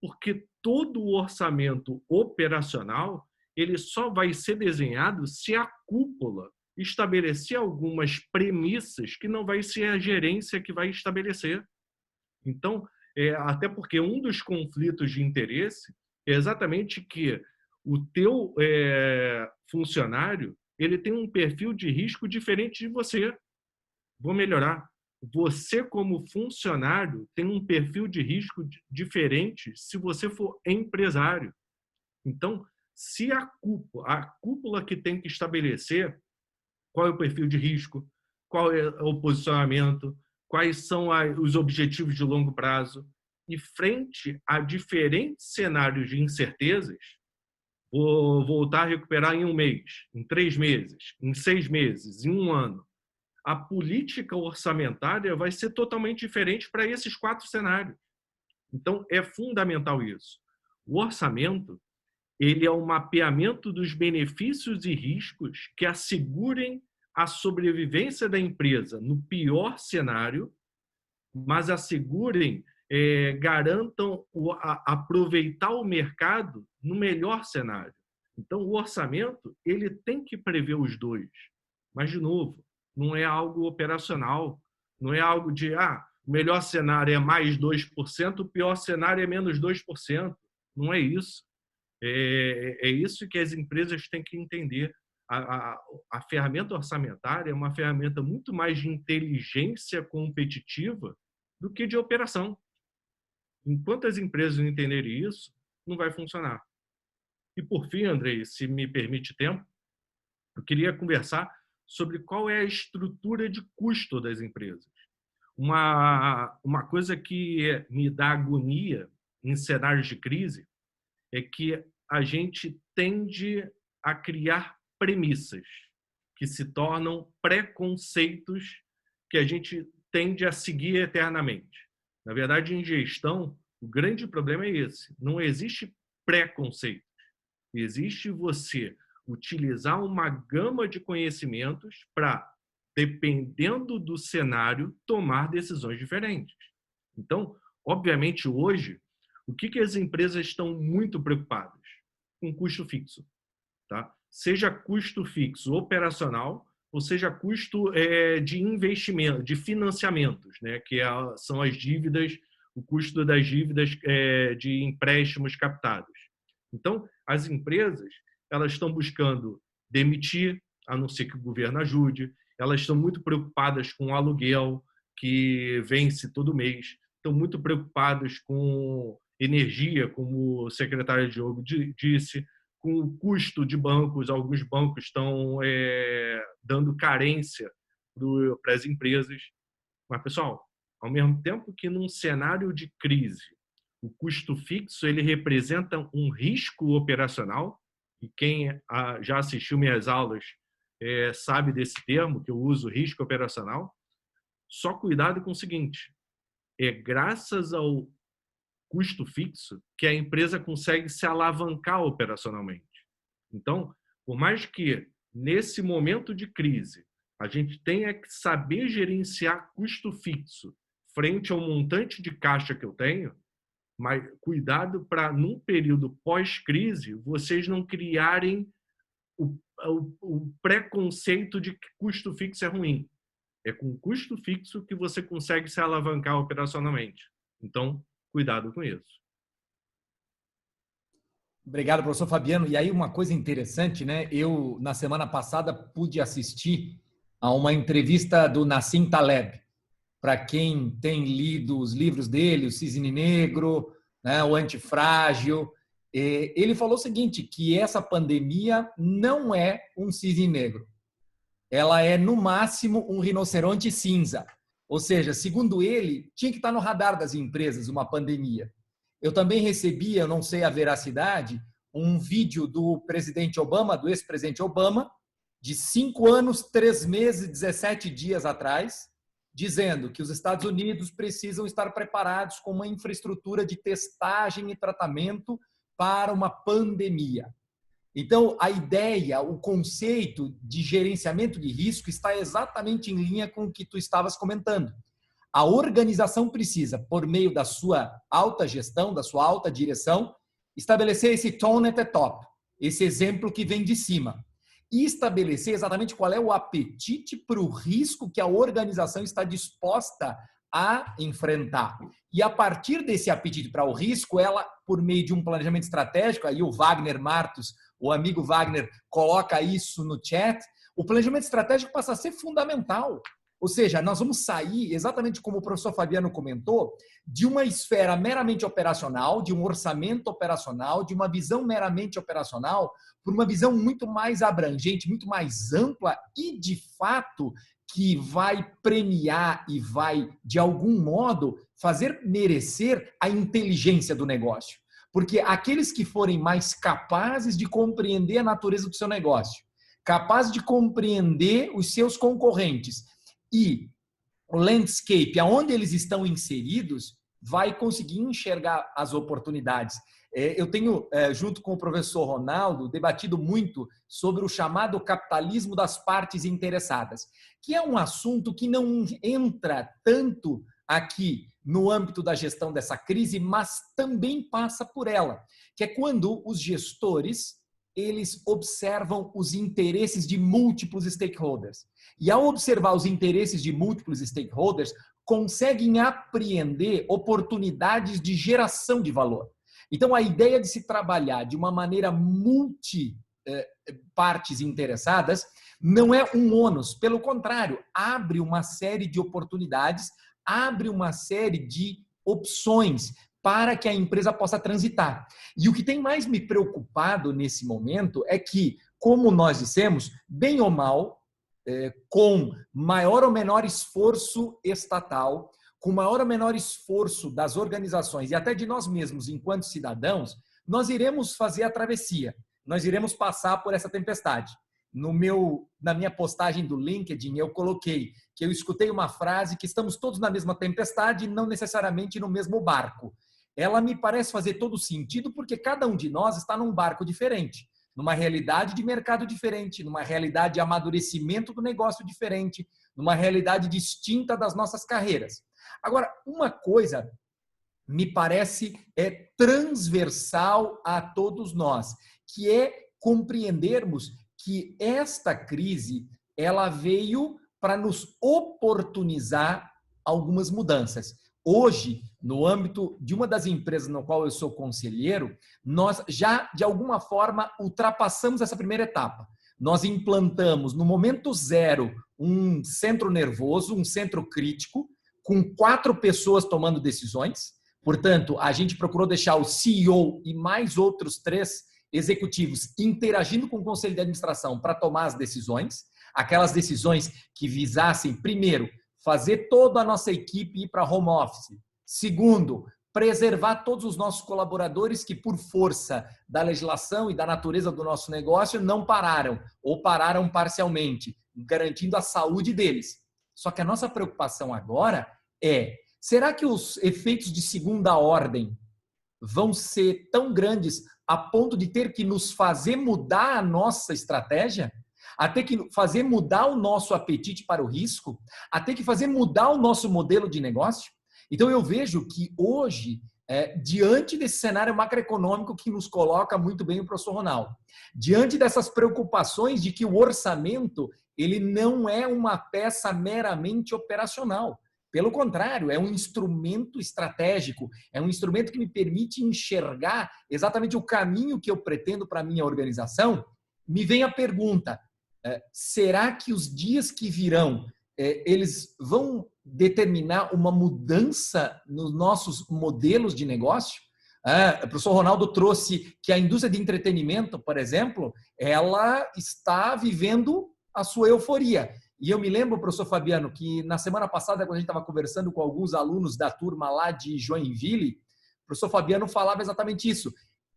Porque todo o orçamento operacional ele só vai ser desenhado se a cúpula estabelecer algumas premissas que não vai ser a gerência que vai estabelecer. Então, até porque um dos conflitos de interesse é exatamente que o teu funcionário ele tem um perfil de risco diferente de você. Vou melhorar. Você, como funcionário, tem um perfil de risco diferente se você for empresário. Então, se a cúpula que tem que estabelecer qual é o perfil de risco, qual é o posicionamento, quais são os objetivos de longo prazo, e frente a diferentes cenários de incertezas, vou voltar a recuperar em 1 mês, em 3 meses, em 6 meses, em 1 ano. A política orçamentária vai ser totalmente diferente para esses 4 cenários. Então, é fundamental isso. O orçamento ele é um mapeamento dos benefícios e riscos que assegurem a sobrevivência da empresa no pior cenário, mas assegurem, garantam aproveitar o mercado no melhor cenário. Então, o orçamento ele tem que prever os dois. Mas, de novo, não é algo operacional, não é algo de o melhor cenário é mais 2%, o pior cenário é menos 2%. Não é isso. É isso que as empresas têm que entender. A ferramenta orçamentária é uma ferramenta muito mais de inteligência competitiva do que de operação. Enquanto as empresas não entenderem isso, não vai funcionar. E, por fim, Andrei, se me permite tempo, eu queria conversar sobre qual é a estrutura de custo das empresas. Uma coisa que me dá agonia em cenários de crise é que a gente tende a criar premissas que se tornam preconceitos que a gente tende a seguir eternamente. Na verdade, em gestão, o grande problema é esse. Não existe preconceito. Existe você utilizar uma gama de conhecimentos para, dependendo do cenário, tomar decisões diferentes. Então, obviamente, hoje, o que as empresas estão muito preocupadas? Com custo fixo. Tá? Seja custo fixo operacional, ou seja custo de investimento, de financiamentos, né? Que são as dívidas, o custo das dívidas de empréstimos captados. Então, as empresas elas estão buscando demitir, a não ser que o governo ajude, elas estão muito preocupadas com o aluguel, que vence todo mês, estão muito preocupadas com energia, como o secretário Diogo disse, com o custo de bancos. Alguns bancos estão dando carência para as empresas. Mas, pessoal, ao mesmo tempo que num cenário de crise, o custo fixo ele representa um risco operacional, e quem já assistiu minhas aulas sabe desse termo, que eu uso, risco operacional. Só cuidado com o seguinte, é graças ao custo fixo que a empresa consegue se alavancar operacionalmente. Então, por mais que nesse momento de crise a gente tenha que saber gerenciar custo fixo frente ao montante de caixa que eu tenho, mas cuidado para, num período pós-crise, vocês não criarem o preconceito de que custo fixo é ruim. É com custo fixo que você consegue se alavancar operacionalmente. Então, cuidado com isso. Obrigado, professor Fabiano. E aí uma coisa interessante, né? Eu, na semana passada, pude assistir a uma entrevista do Nassim Taleb. Para quem tem lido os livros dele, o Cisne Negro, né, o Antifrágil, ele falou o seguinte, que essa pandemia não é um cisne negro. Ela é, no máximo, um rinoceronte cinza. Ou seja, segundo ele, tinha que estar no radar das empresas uma pandemia. Eu também recebi, eu não sei a veracidade, um vídeo do presidente Obama, do ex-presidente Obama, de 5 anos, 3 meses, 17 dias atrás, dizendo que os Estados Unidos precisam estar preparados com uma infraestrutura de testagem e tratamento para uma pandemia. Então, a ideia, o conceito de gerenciamento de risco está exatamente em linha com o que tu estavas comentando. A organização precisa, por meio da sua alta gestão, da sua alta direção, estabelecer esse tone at the top, esse exemplo que vem de cima. e estabelecer exatamente qual é o apetite para o risco que a organização está disposta a enfrentar. E a partir desse apetite para o risco, ela, por meio de um planejamento estratégico, aí o Wagner Martos, o amigo Wagner, coloca isso no chat, o planejamento estratégico passa a ser fundamental. Ou seja, nós vamos sair, exatamente como o professor Fabiano comentou, de uma esfera meramente operacional, de um orçamento operacional, de uma visão meramente operacional, por uma visão muito mais abrangente, muito mais ampla e, de fato, que vai premiar e vai, de algum modo, fazer merecer a inteligência do negócio. Porque aqueles que forem mais capazes de compreender a natureza do seu negócio, capazes de compreender os seus concorrentes e o landscape, aonde eles estão inseridos, vai conseguir enxergar as oportunidades. Eu tenho, junto com o professor Ronaldo, debatido muito sobre o chamado capitalismo das partes interessadas, que é um assunto que não entra tanto aqui no âmbito da gestão dessa crise, mas também passa por ela, que é quando os gestores eles observam os interesses de múltiplos stakeholders. E ao observar os interesses de múltiplos stakeholders, conseguem apreender oportunidades de geração de valor. Então, a ideia de se trabalhar de uma maneira multi-partes interessadas não é um ônus, pelo contrário, abre uma série de oportunidades, abre uma série de opções para que a empresa possa transitar. E o que tem mais me preocupado nesse momento é que, como nós dissemos, bem ou mal, com maior ou menor esforço estatal, com maior ou menor esforço das organizações e até de nós mesmos, enquanto cidadãos, nós iremos fazer a travessia, nós iremos passar por essa tempestade. Na minha postagem do LinkedIn, eu coloquei que eu escutei uma frase que estamos todos na mesma tempestade e não necessariamente no mesmo barco. Ela me parece fazer todo sentido porque cada um de nós está num barco diferente, numa realidade de mercado diferente, numa realidade de amadurecimento do negócio diferente, numa realidade distinta das nossas carreiras. Agora, uma coisa me parece transversal a todos nós, que é compreendermos que esta crise ela veio para nos oportunizar algumas mudanças. Hoje, no âmbito de uma das empresas no qual eu sou conselheiro, nós já, de alguma forma, ultrapassamos essa primeira etapa. Nós implantamos, no momento zero, um centro nervoso, um centro crítico, com 4 pessoas tomando decisões. Portanto, a gente procurou deixar o CEO e mais outros 3 executivos interagindo com o conselho de administração para tomar as decisões, aquelas decisões que visassem, primeiro, fazer toda a nossa equipe ir para home office. Segundo, preservar todos os nossos colaboradores que, por força da legislação e da natureza do nosso negócio, não pararam ou pararam parcialmente, garantindo a saúde deles. Só que a nossa preocupação agora será que os efeitos de segunda ordem vão ser tão grandes a ponto de ter que nos fazer mudar a nossa estratégia? A ter que fazer mudar o nosso apetite para o risco, a ter que fazer mudar o nosso modelo de negócio. Então, eu vejo que hoje, diante desse cenário macroeconômico que nos coloca muito bem o professor Ronaldo, diante dessas preocupações de que o orçamento ele não é uma peça meramente operacional. Pelo contrário, é um instrumento estratégico, é um instrumento que me permite enxergar exatamente o caminho que eu pretendo para a minha organização. Me vem a pergunta, será que os dias que virão, eles vão determinar uma mudança nos nossos modelos de negócio? O professor Ronaldo trouxe que a indústria de entretenimento, por exemplo, ela está vivendo a sua euforia. E eu me lembro, professor Fabiano, que na semana passada, quando a gente estava conversando com alguns alunos da turma lá de Joinville, o professor Fabiano falava exatamente isso,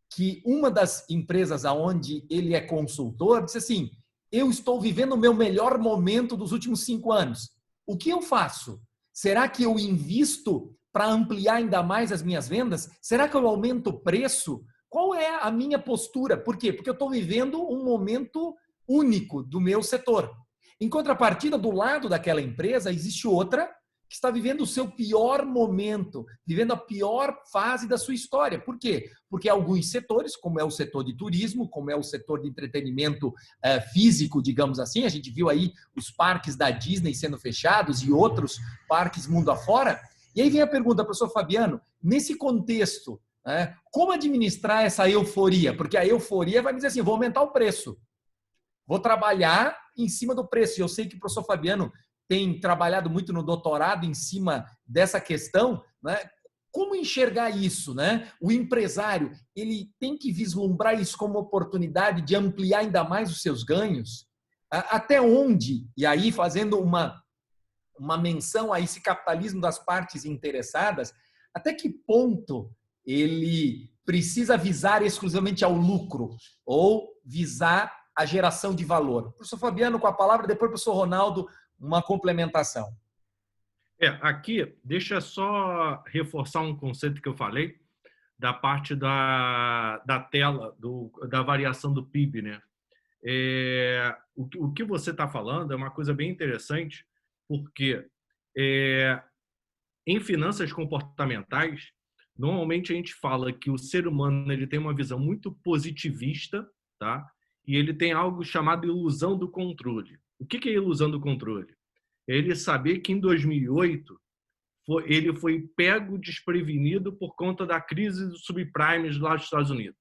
que uma das empresas onde ele é consultor disse assim, eu estou vivendo o meu melhor momento dos últimos 5 anos. O que eu faço? Será que eu invisto para ampliar ainda mais as minhas vendas? Será que eu aumento o preço? Qual é a minha postura? Por quê? Porque eu estou vivendo um momento único do meu setor. Em contrapartida, do lado daquela empresa, existe outra que está vivendo o seu pior momento, vivendo a pior fase da sua história. Por quê? Porque alguns setores, como é o setor de turismo, como é o setor de entretenimento físico, digamos assim, a gente viu aí os parques da Disney sendo fechados e outros parques mundo afora. E aí vem a pergunta, professor Fabiano, nesse contexto, como administrar essa euforia? Porque a euforia vai me dizer assim, vou aumentar o preço, vou trabalhar em cima do preço. E eu sei que o professor Fabiano tem trabalhado muito no doutorado em cima dessa questão, né? Como enxergar isso, né? O empresário, ele tem que vislumbrar isso como oportunidade de ampliar ainda mais os seus ganhos? Até onde? E aí, fazendo uma menção a esse capitalismo das partes interessadas, até que ponto ele precisa visar exclusivamente ao lucro ou visar a geração de valor? Professor Fabiano, com a palavra, depois professor Ronaldo, uma complementação. Aqui, deixa eu só reforçar um conceito que eu falei, da parte da tela, da variação do PIB, né? O que você está falando é uma coisa bem interessante, porque em finanças comportamentais, normalmente a gente fala que o ser humano ele tem uma visão muito positivista, tá? E ele tem algo chamado ilusão do controle. O que é ilusão do controle? Ele saber que em 2008 ele foi pego desprevenido por conta da crise dos subprimes lá dos Estados Unidos.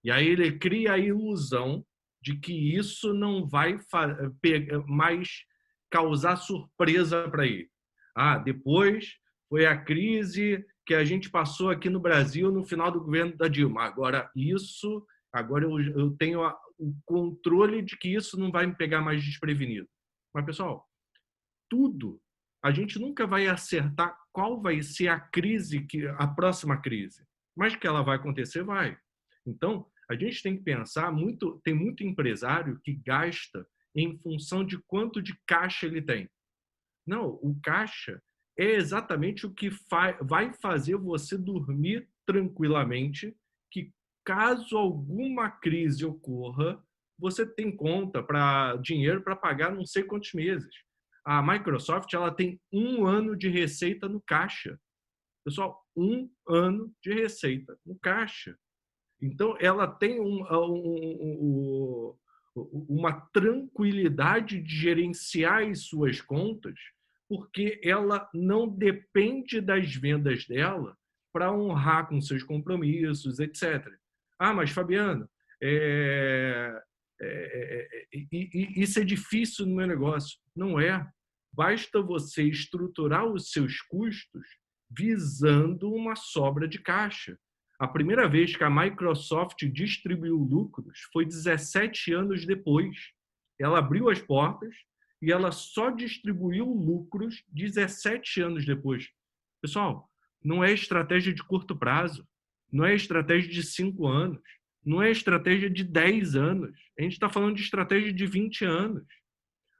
E aí ele cria a ilusão de que isso não vai mais causar surpresa para ele. Depois foi a crise que a gente passou aqui no Brasil no final do governo da Dilma. Agora eu tenho o controle de que isso não vai me pegar mais desprevenido. Mas, pessoal, a gente nunca vai acertar qual vai ser a próxima crise. Mas que ela vai acontecer, vai. Então, a gente tem que pensar tem muito empresário que gasta em função de quanto de caixa ele tem. Não, o caixa é exatamente o que vai fazer você dormir tranquilamente, que caso alguma crise ocorra, você tem dinheiro para pagar não sei quantos meses. A Microsoft ela tem 1 ano de receita no caixa. Pessoal, 1 ano de receita no caixa. Então, ela tem uma tranquilidade de gerenciar as suas contas, porque ela não depende das vendas dela para honrar com seus compromissos, etc. Mas, Fabiano, isso é difícil no meu negócio. Não é. Basta você estruturar os seus custos visando uma sobra de caixa. A primeira vez que a Microsoft distribuiu lucros foi 17 anos depois. Ela abriu as portas e ela só distribuiu lucros 17 anos depois. Pessoal, não é estratégia de curto prazo, não é estratégia de 5 anos, não é estratégia de 10 anos. A gente está falando de estratégia de 20 anos.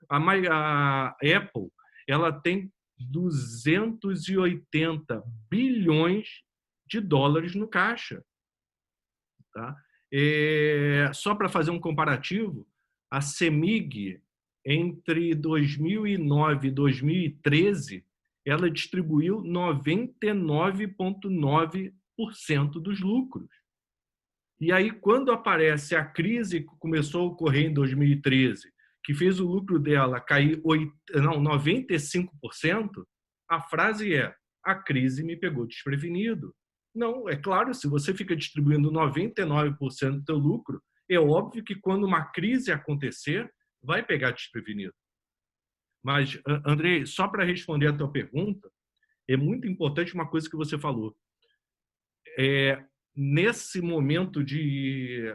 A Apple ela tem 280 bilhões de dólares no caixa. Tá? Só para fazer um comparativo, a CEMIG, entre 2009 e 2013, ela distribuiu 99,9% dos lucros. E aí, quando aparece a crise que começou a ocorrer em 2013, que fez o lucro dela cair 95%, a frase é: a crise me pegou desprevenido. Não, é claro, se você fica distribuindo 99% do teu lucro, é óbvio que quando uma crise acontecer, vai pegar desprevenido. Mas, Andrei, só para responder a tua pergunta, é muito importante uma coisa que você falou. Nesse momento de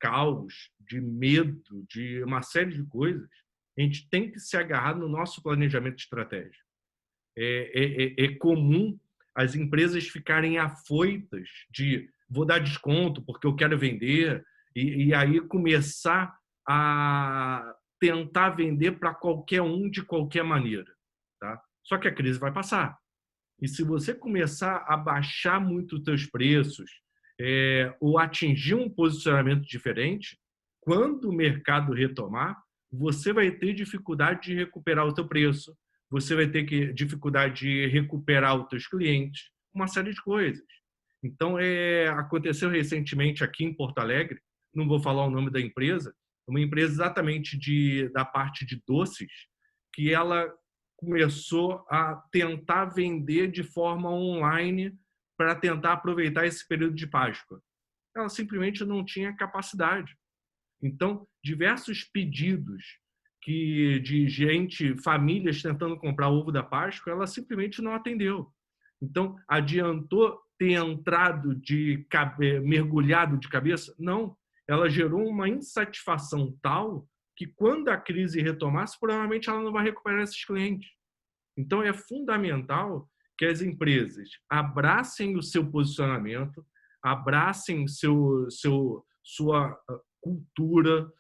caos, de medo, de uma série de coisas, a gente tem que se agarrar no nosso planejamento estratégico. É comum as empresas ficarem afoitas de vou dar desconto porque eu quero vender e aí começar a tentar vender para qualquer um de qualquer maneira. Tá? Só que a crise vai passar. E se você começar a baixar muito os teus preços ou atingir um posicionamento diferente, quando o mercado retomar, você vai ter dificuldade de recuperar o teu preço, você vai ter dificuldade de recuperar os seus clientes, uma série de coisas. Então, aconteceu recentemente aqui em Porto Alegre, não vou falar o nome da empresa, uma empresa exatamente da parte de doces, que ela começou a tentar vender de forma online para tentar aproveitar esse período de Páscoa. Ela simplesmente não tinha capacidade. Então, diversos pedidos de gente, famílias tentando comprar ovo da Páscoa, ela simplesmente não atendeu. Então, adiantou ter entrado mergulhado de cabeça? Não. Ela gerou uma insatisfação tal que, quando a crise retomasse, provavelmente ela não vai recuperar esses clientes. Então, é fundamental que as empresas abracem o seu posicionamento, abracem sua cultura,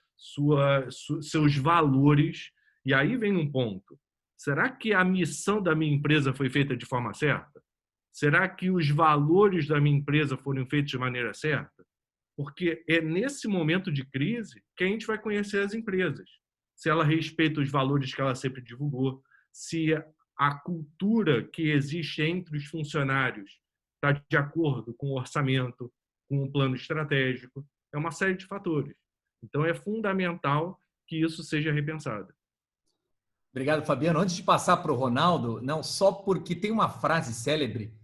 seus valores. E aí vem um ponto. Será que a missão da minha empresa foi feita de forma certa? Será que os valores da minha empresa foram feitos de maneira certa? Porque é nesse momento de crise que a gente vai conhecer as empresas. Se ela respeita os valores que ela sempre divulgou, se a cultura que existe entre os funcionários está de acordo com o orçamento, com o plano estratégico. É uma série de fatores. Então, é fundamental que isso seja repensado. Obrigado, Fabiano. Antes de passar para o Ronaldo, não só porque tem uma frase célebre,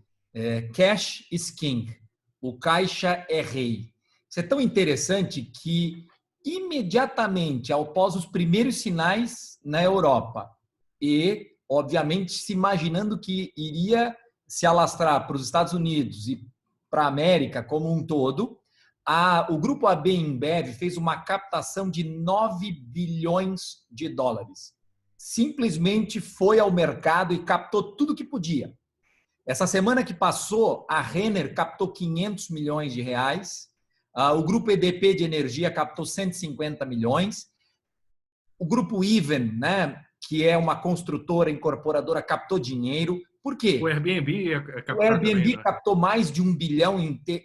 cash is king, o caixa é rei. Isso é tão interessante que, imediatamente após os primeiros sinais na Europa e, obviamente, se imaginando que iria se alastrar para os Estados Unidos e para a América como um todo, o grupo AB InBev fez uma captação de 9 bilhões de dólares. Simplesmente foi ao mercado e captou tudo que podia. Essa semana que passou, a Renner captou 500 milhões de reais, o grupo EDP de energia captou 150 milhões, o grupo Even, né, que é uma construtora incorporadora, captou dinheiro. Por quê? O Airbnb O Airbnb também, né? Captou mais de 1 bilhão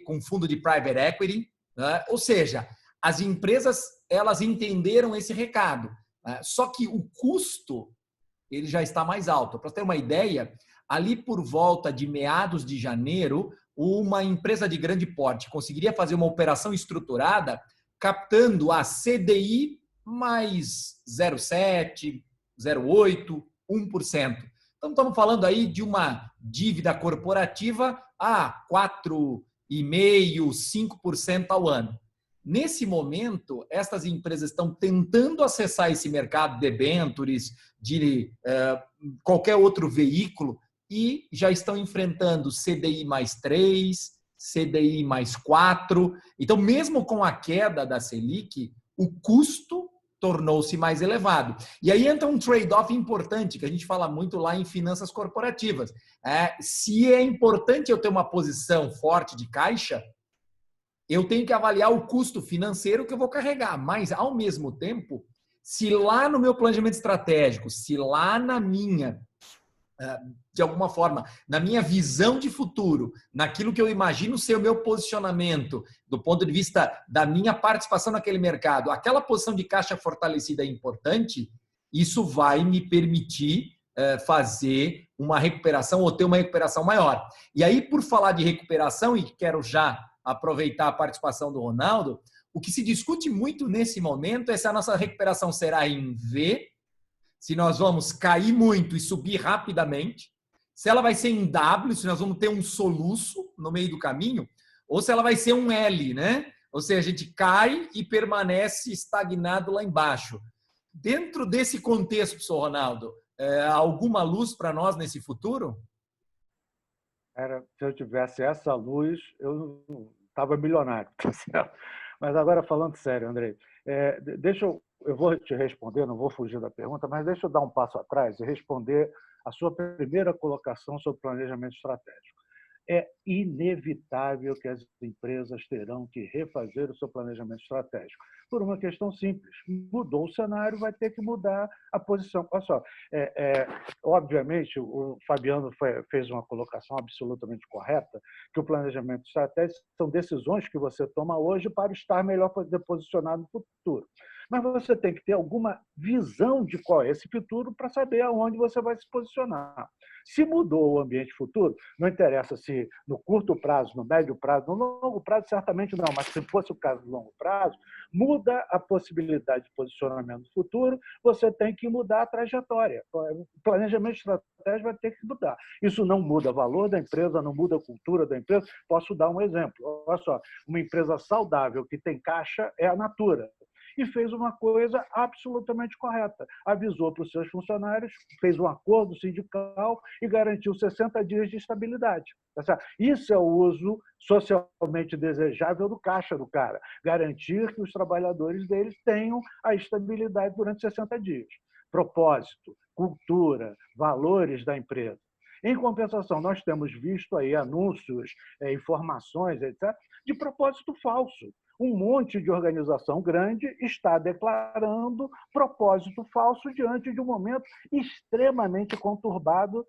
com fundo de private equity, né? Ou seja, as empresas elas entenderam esse recado, né? Só que o custo ele já está mais alto. Para ter uma ideia, ali por volta de meados de janeiro, uma empresa de grande porte conseguiria fazer uma operação estruturada captando a CDI mais 0,7, 0,8, 1%. Então, estamos falando aí de uma dívida corporativa a 4,5%, 5% ao ano. Nesse momento, estas empresas estão tentando acessar esse mercado de debentures, de qualquer outro veículo, e já estão enfrentando CDI mais 3, CDI mais 4. Então, mesmo com a queda da Selic, o custo tornou-se mais elevado. E aí entra um trade-off importante, que a gente fala muito lá em finanças corporativas. Se é importante eu ter uma posição forte de caixa, eu tenho que avaliar o custo financeiro que eu vou carregar. Mas, ao mesmo tempo, se lá no meu planejamento estratégico, se lá na minha, de alguma forma, na minha visão de futuro, naquilo que eu imagino ser o meu posicionamento, do ponto de vista da minha participação naquele mercado, aquela posição de caixa fortalecida é importante, isso vai me permitir fazer uma recuperação ou ter uma recuperação maior. E aí, por falar de recuperação, e quero já aproveitar a participação do Ronaldo, o que se discute muito nesse momento é se a nossa recuperação será em V, se nós vamos cair muito e subir rapidamente, se ela vai ser em W, se nós vamos ter um soluço no meio do caminho, ou se ela vai ser um L, né? Ou seja, a gente cai e permanece estagnado lá embaixo. Dentro desse contexto, professor Ronaldo, alguma luz para nós nesse futuro? Se eu tivesse essa luz, eu estava milionário, tá certo? Mas agora, falando sério, Andrei, eu vou te responder, não vou fugir da pergunta, mas deixa eu dar um passo atrás e responder a sua primeira colocação sobre planejamento estratégico. É inevitável que as empresas terão que refazer o seu planejamento estratégico, por uma questão simples. Mudou o cenário, vai ter que mudar a posição. Olha só, obviamente, o Fabiano fez uma colocação absolutamente correta, que o planejamento estratégico são decisões que você toma hoje para estar melhor posicionado no futuro. mas você tem que ter alguma visão de qual é esse futuro para saber aonde você vai se posicionar. Se mudou o ambiente futuro, não interessa se no curto prazo, no médio prazo, no longo prazo, certamente não, mas se fosse o caso do longo prazo, muda a possibilidade de posicionamento futuro, você tem que mudar a trajetória. O planejamento estratégico vai ter que mudar. Isso não muda o valor da empresa, não muda a cultura da empresa. Posso dar um exemplo. Olha só, uma empresa saudável que tem caixa é a Natura. E fez uma coisa absolutamente correta. Avisou para os seus funcionários, fez um acordo sindical e garantiu 60 dias de estabilidade. Isso é o uso socialmente desejável do caixa do cara. Garantir que os trabalhadores deles tenham a estabilidade durante 60 dias. Propósito, cultura, valores da empresa. Em compensação, nós temos visto aí anúncios, informações, etc., de propósito falso. Um monte de organização grande está declarando propósito falso diante de um momento extremamente conturbado,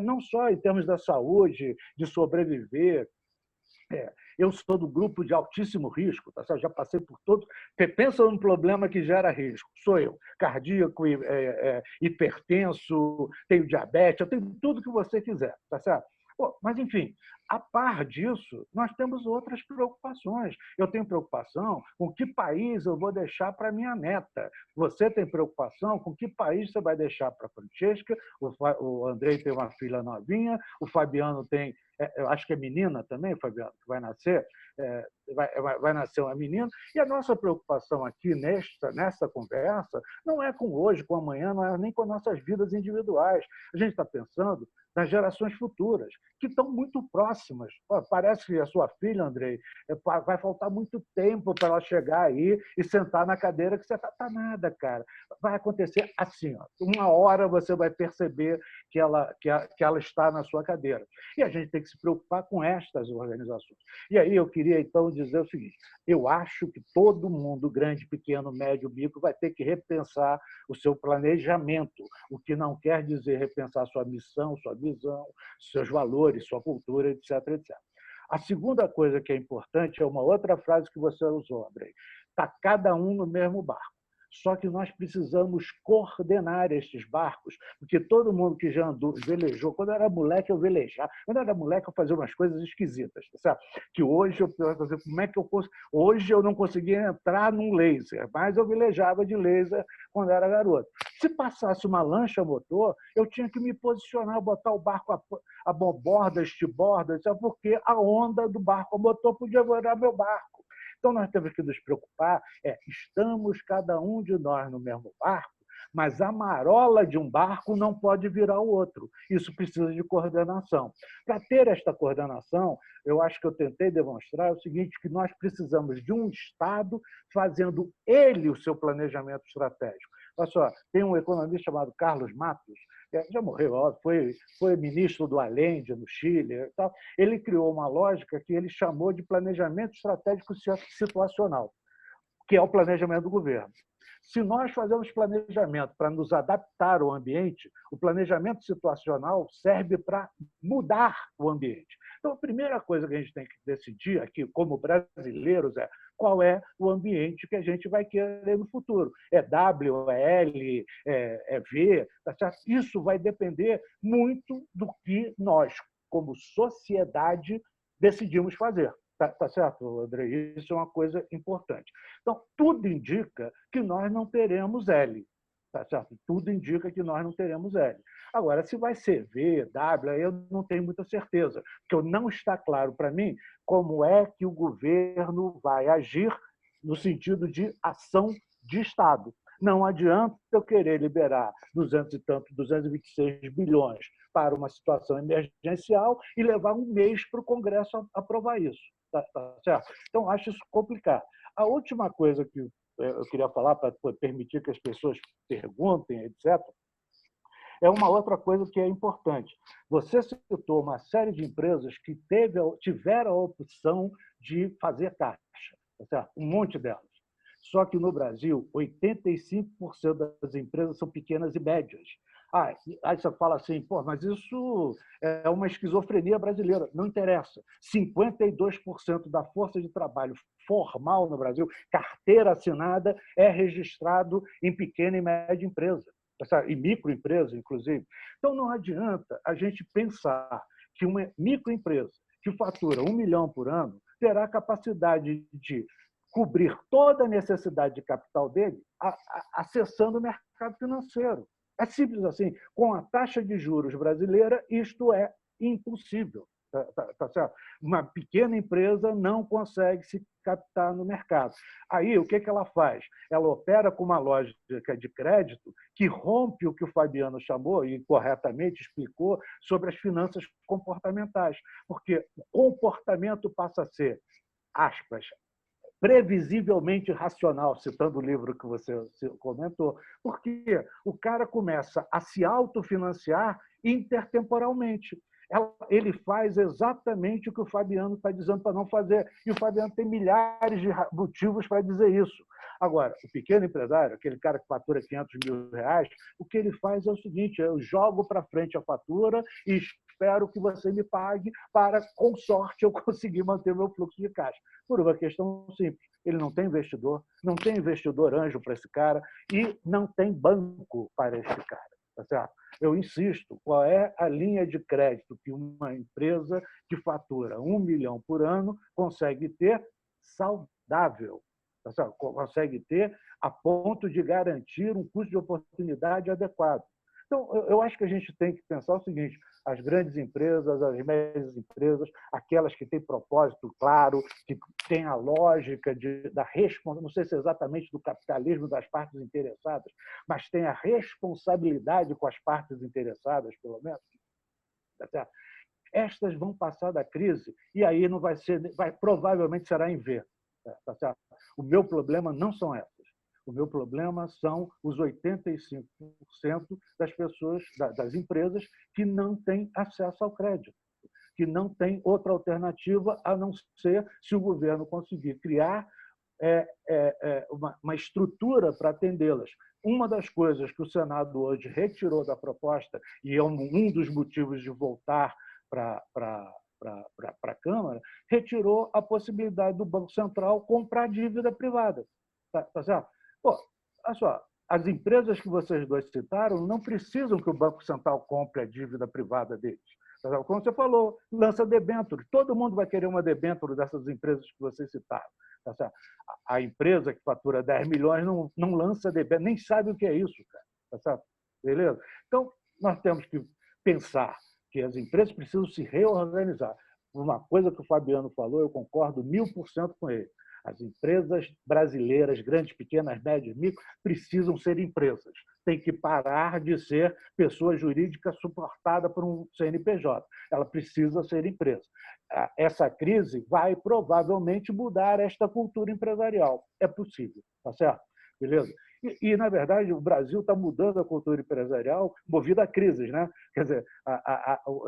não só em termos da saúde, de sobreviver. Eu sou do grupo de altíssimo risco, tá? Já passei por todos. Pensa num problema que gera risco. Sou eu, cardíaco, hipertenso, tenho diabetes, eu tenho tudo que você quiser, tá certo? Mas, enfim, a par disso, nós temos outras preocupações. Eu tenho preocupação com que país eu vou deixar para minha neta. Você tem preocupação com que país você vai deixar para a Francesca. O Andrei tem uma filha novinha, o Fabiano tem, eu acho que é menina também, Fabiano, que vai nascer, vai nascer uma menina. E a nossa preocupação aqui nessa conversa não é com hoje, com amanhã, não é nem com nossas vidas individuais. A gente está pensando nas gerações futuras, que estão muito próximas. Parece que a sua filha, Andrei, vai faltar muito tempo para ela chegar aí e sentar na cadeira que você está. Tá nada, cara. Vai acontecer assim. Uma hora você vai perceber que ela está na sua cadeira. E a gente tem que se preocupar com estas organizações. E aí eu queria, então, dizer o seguinte. Eu acho que todo mundo, grande, pequeno, médio, micro, vai ter que repensar o seu planejamento, o que não quer dizer repensar sua missão, sua visão, seus valores, sua cultura, etc, etc. A segunda coisa que é importante é uma outra frase que você usou, Andrei. Está cada um no mesmo barco. Só que nós precisamos coordenar estes barcos, porque todo mundo que já andou, velejou, quando eu era moleque eu velejava, quando eu era moleque eu fazia umas coisas esquisitas, sabe? Que hoje eu fazer, como é que eu hoje eu não conseguia entrar num laser, mas eu velejava de laser quando era garoto. Se passasse uma lancha motor, eu tinha que me posicionar, botar o barco a borda, estiborda, porque a onda do barco a motor podia virar meu barco. Então, nós temos que nos preocupar, estamos cada um de nós no mesmo barco, mas a marola de um barco não pode virar o outro. Isso precisa de coordenação. Para ter esta coordenação, eu acho que eu tentei demonstrar o seguinte, que nós precisamos de um Estado fazendo ele o seu planejamento estratégico. Olha só, tem um economista chamado Carlos Matos, já morreu, foi ministro do Allende, no Chile. E tal. Ele criou uma lógica que ele chamou de planejamento estratégico situacional, que é o planejamento do governo. Se nós fazemos planejamento para nos adaptar ao ambiente, o planejamento situacional serve para mudar o ambiente. Então, a primeira coisa que a gente tem que decidir aqui, como brasileiros, é qual é o ambiente que a gente vai querer no futuro. É W, é L, é V, tá certo? Isso vai depender muito do que nós, como sociedade, decidimos fazer. Tá certo, André? Isso é uma coisa importante. Então, tudo indica que nós não teremos L. Tá certo? Tudo indica que nós não teremos L. Agora, se vai ser V, W, eu não tenho muita certeza, porque não está claro para mim como é que o governo vai agir no sentido de ação de Estado. Não adianta eu querer liberar 226 bilhões para uma situação emergencial e levar um mês para o Congresso aprovar isso. Tá certo? Então, acho isso complicado. A última coisa que eu queria falar, para permitir que as pessoas perguntem, etc., é uma outra coisa que é importante. Você citou uma série de empresas que tiveram a opção de fazer caixa, tá certo? Um monte delas. Só que no Brasil, 85% das empresas são pequenas e médias. Aí você fala assim, pô, mas isso é uma esquizofrenia brasileira. Não interessa. 52% da força de trabalho formal no Brasil, carteira assinada, é registrado em pequena e média empresa, e microempresa, inclusive. Então, não adianta a gente pensar que uma microempresa que fatura 1 milhão por ano terá capacidade de cobrir toda a necessidade de capital dele acessando o mercado financeiro. É simples assim. Com a taxa de juros brasileira, isto é impossível. Tá certo? Uma pequena empresa não consegue se captar no mercado. Aí, o que ela faz? Ela opera com uma lógica de crédito que rompe o que o Fabiano chamou, e corretamente explicou, sobre as finanças comportamentais. Porque o comportamento passa a ser, aspas, previsivelmente racional, citando o livro que você comentou, porque o cara começa a se autofinanciar intertemporalmente. Ele faz exatamente o que o Fabiano está dizendo para não fazer, e o Fabiano tem milhares de motivos para dizer isso. Agora, o pequeno empresário, aquele cara que fatura R$500 mil, o que ele faz é o seguinte: eu jogo para frente a fatura e espero que você me pague para, com sorte, eu conseguir manter meu fluxo de caixa. Por uma questão simples. Ele não tem investidor, não tem investidor anjo para esse cara e não tem banco para esse cara. Tá certo? Eu insisto, qual é a linha de crédito que uma empresa que fatura 1 milhão por ano consegue ter saudável? Tá certo? Consegue ter a ponto de garantir um custo de oportunidade adequado. Então, eu acho que a gente tem que pensar o seguinte: as grandes empresas, as médias empresas, aquelas que têm propósito claro, que têm a lógica da responsabilidade, não sei se é exatamente do capitalismo das partes interessadas, mas têm a responsabilidade com as partes interessadas, pelo menos. Tá certo? Estas vão passar da crise e aí não provavelmente será em V. Tá certo? O meu problema não são essas. O meu problema são os 85% das pessoas, das empresas, que não têm acesso ao crédito, que não têm outra alternativa a não ser se o governo conseguir criar uma estrutura para atendê-las. Uma das coisas que o Senado hoje retirou da proposta, e é um dos motivos de voltar para a Câmara, retirou a possibilidade do Banco Central comprar dívida privada. Tá certo? Pô, olha só, as empresas que vocês dois citaram não precisam que o Banco Central compre a dívida privada deles. Como você falou, lança debênture. Todo mundo vai querer uma debênture dessas empresas que vocês citaram. Tá certo? A empresa que fatura 10 milhões não lança debênture, nem sabe o que é isso, cara. Tá certo? Beleza? Então, nós temos que pensar que as empresas precisam se reorganizar. Uma coisa que o Fabiano falou, eu concordo 1000% com ele. As empresas brasileiras, grandes, pequenas, médias, micro, precisam ser empresas. Tem que parar de ser pessoa jurídica suportada por um CNPJ. Ela precisa ser empresa. Essa crise vai provavelmente mudar esta cultura empresarial. É possível, tá certo? Beleza? E, na verdade, o Brasil está mudando a cultura empresarial movido a crises, né? Quer dizer,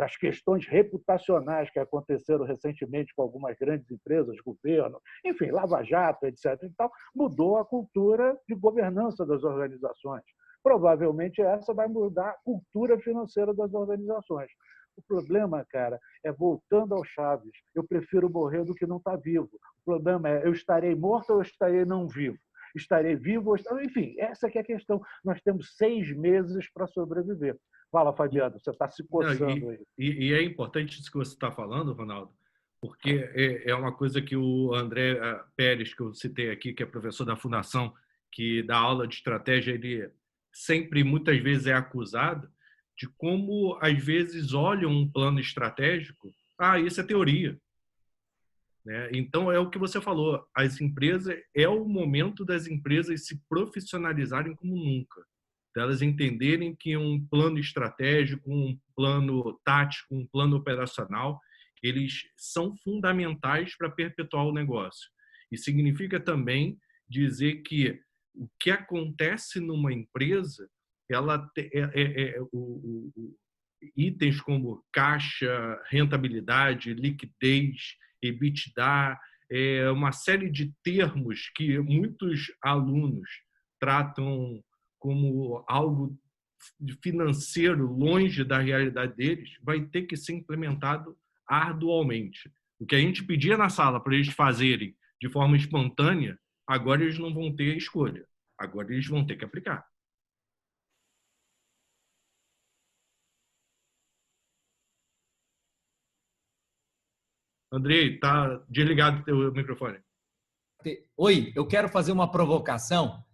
as questões reputacionais que aconteceram recentemente com algumas grandes empresas, governo, enfim, Lava Jato, etc. e tal, mudou a cultura de governança das organizações. Provavelmente essa vai mudar a cultura financeira das organizações. O problema, cara, é voltando ao Chaves. Eu prefiro morrer do que não estar vivo. O problema é, eu estarei morto ou eu estarei não vivo? Estarei vivo ou estarei... Enfim, essa que é a questão. Nós temos 6 meses para sobreviver. Fala, Fabiano, você está se coçando aí. E é importante isso que você está falando, Ronaldo, porque é uma coisa que o André Pérez, que eu citei aqui, que é professor da Fundação, que dá aula de estratégia, ele sempre, muitas vezes, é acusado de como, às vezes, olham um plano estratégico, isso é teoria. Né? Então, é o que você falou, as empresas, é o momento das empresas se profissionalizarem como nunca, delas entenderem que um plano estratégico, um plano tático, um plano operacional, eles são fundamentais para perpetuar o negócio. E significa também dizer que o que acontece numa empresa, ela itens como caixa, rentabilidade, liquidez, EBITDA, uma série de termos que muitos alunos tratam como algo financeiro longe da realidade deles vai ter que ser implementado arduamente. O que a gente pedia na sala para eles fazerem de forma espontânea, agora eles não vão ter escolha. Agora eles vão ter que aplicar. Andrei, tá desligado o teu microfone. Oi, eu quero fazer uma provocação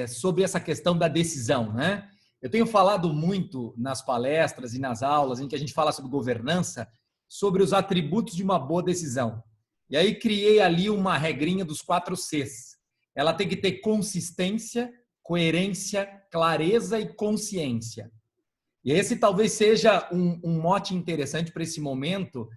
sobre essa questão da decisão, né? Eu tenho falado muito nas palestras e nas aulas em que a gente fala sobre governança, sobre os atributos de uma boa decisão. E aí criei ali uma regrinha dos 4 Cs. Ela tem que ter consistência, coerência, clareza e consciência. E esse talvez seja um mote interessante para esse momento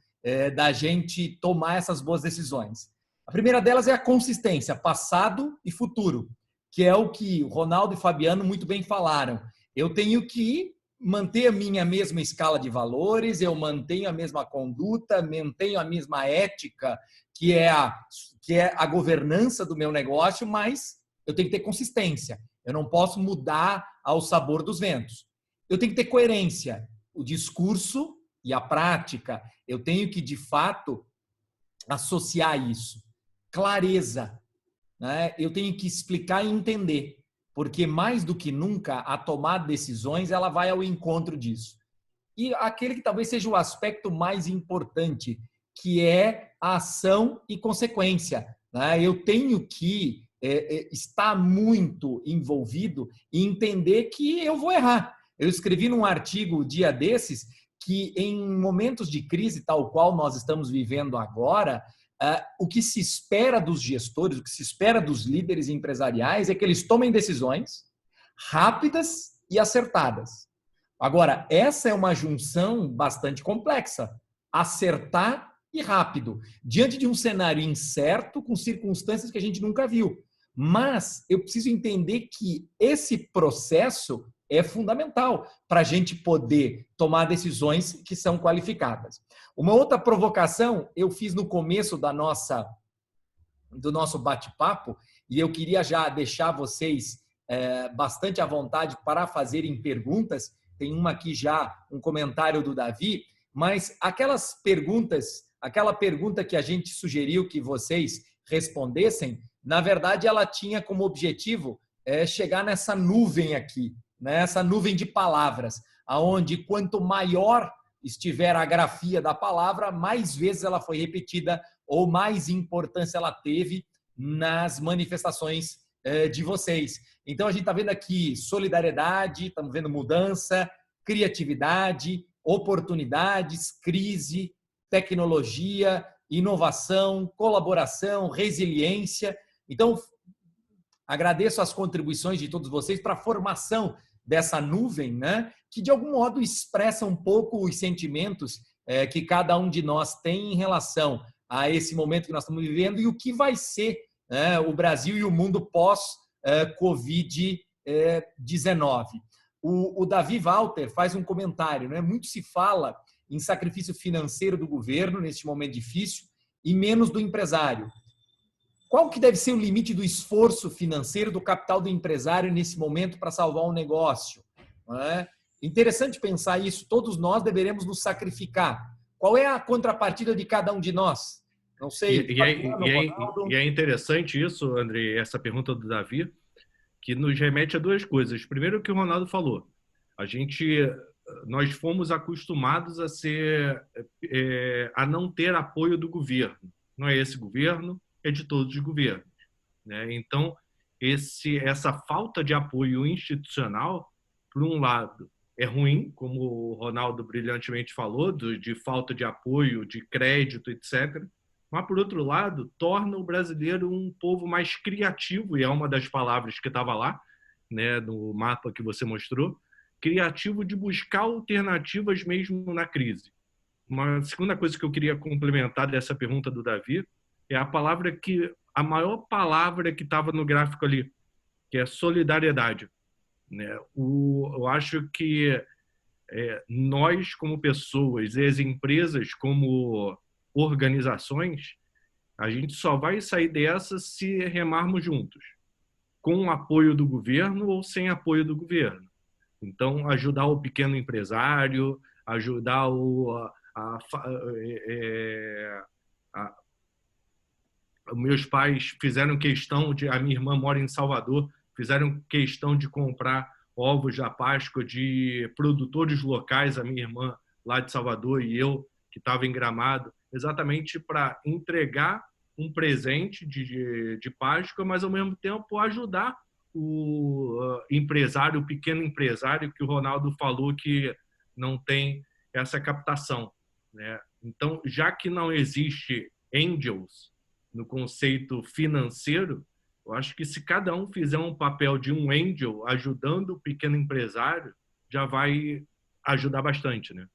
da gente tomar essas boas decisões. A primeira delas é a consistência, passado e futuro, que é o que o Ronaldo e Fabiano muito bem falaram. Eu tenho que manter a minha mesma escala de valores, eu mantenho a mesma conduta, mantenho a mesma ética, que é a governança do meu negócio, mas eu tenho que ter consistência. Eu não posso mudar ao sabor dos ventos. Eu tenho que ter coerência. O discurso e a prática, eu tenho que, de fato, associar isso. Clareza, né? Eu tenho que explicar e entender, porque mais do que nunca a tomar decisões ela vai ao encontro disso. E aquele que talvez seja o aspecto mais importante, que é a ação e consequência, né? Eu tenho que estar muito envolvido e entender que eu vou errar. Eu escrevi num artigo dia desses que em momentos de crise tal qual nós estamos vivendo agora, o que se espera dos gestores, o que se espera dos líderes empresariais é que eles tomem decisões rápidas e acertadas. Agora, essa é uma junção bastante complexa. Acertar e rápido, diante de um cenário incerto, com circunstâncias que a gente nunca viu. Mas eu preciso entender que esse processo é fundamental para a gente poder tomar decisões que são qualificadas. Uma outra provocação eu fiz no começo do nosso bate-papo, e eu queria já deixar vocês bastante à vontade para fazerem perguntas. Tem uma aqui já, um comentário do Davi, mas aquela pergunta que a gente sugeriu que vocês respondessem, na verdade ela tinha como objetivo chegar nessa nuvem aqui, nessa nuvem de palavras, aonde quanto maior estiver a grafia da palavra, mais vezes ela foi repetida ou mais importância ela teve nas manifestações de vocês. Então, a gente está vendo aqui solidariedade, estamos vendo mudança, criatividade, oportunidades, crise, tecnologia, inovação, colaboração, resiliência. Então, agradeço as contribuições de todos vocês para a formação dessa nuvem, né, que de algum modo expressa um pouco os sentimentos que cada um de nós tem em relação a esse momento que nós estamos vivendo e o que vai ser o Brasil e o mundo pós-Covid-19. O Davi Walter faz um comentário, né? Muito se fala em sacrifício financeiro do governo neste momento difícil e menos do empresário. Qual que deve ser o limite do esforço financeiro do capital do empresário nesse momento para salvar um negócio? Não é? Interessante pensar isso. Todos nós deveremos nos sacrificar. Qual é a contrapartida de cada um de nós? Não sei. E é interessante isso, André, essa pergunta do Davi, que nos remete a duas coisas. Primeiro, o que o Ronaldo falou. Nós fomos acostumados a não ter apoio do governo. Não é esse governo, é de todos os governos, né? Então, essa falta de apoio institucional, por um lado, é ruim, como o Ronaldo brilhantemente falou, de falta de apoio, de crédito, etc. Mas, por outro lado, torna o brasileiro um povo mais criativo, e é uma das palavras que estava lá, né, no mapa que você mostrou, criativo de buscar alternativas mesmo na crise. Uma segunda coisa que eu queria complementar dessa pergunta do Davi é a maior palavra que estava no gráfico ali, que é solidariedade, né? Eu acho que nós, como pessoas, e as empresas como organizações, a gente só vai sair dessa se remarmos juntos, com o apoio do governo ou sem apoio do governo. Então, ajudar o pequeno empresário, ajudar meus pais fizeram questão de... A minha irmã mora em Salvador, fizeram questão de comprar ovos da Páscoa de produtores locais, a minha irmã lá de Salvador e eu, que estava em Gramado, exatamente para entregar um presente de Páscoa, mas, ao mesmo tempo, ajudar o empresário, o pequeno empresário, que o Ronaldo falou que não tem essa captação, né? Então, já que não existe angels no conceito financeiro, eu acho que se cada um fizer um papel de um angel ajudando o pequeno empresário, já vai ajudar bastante, né?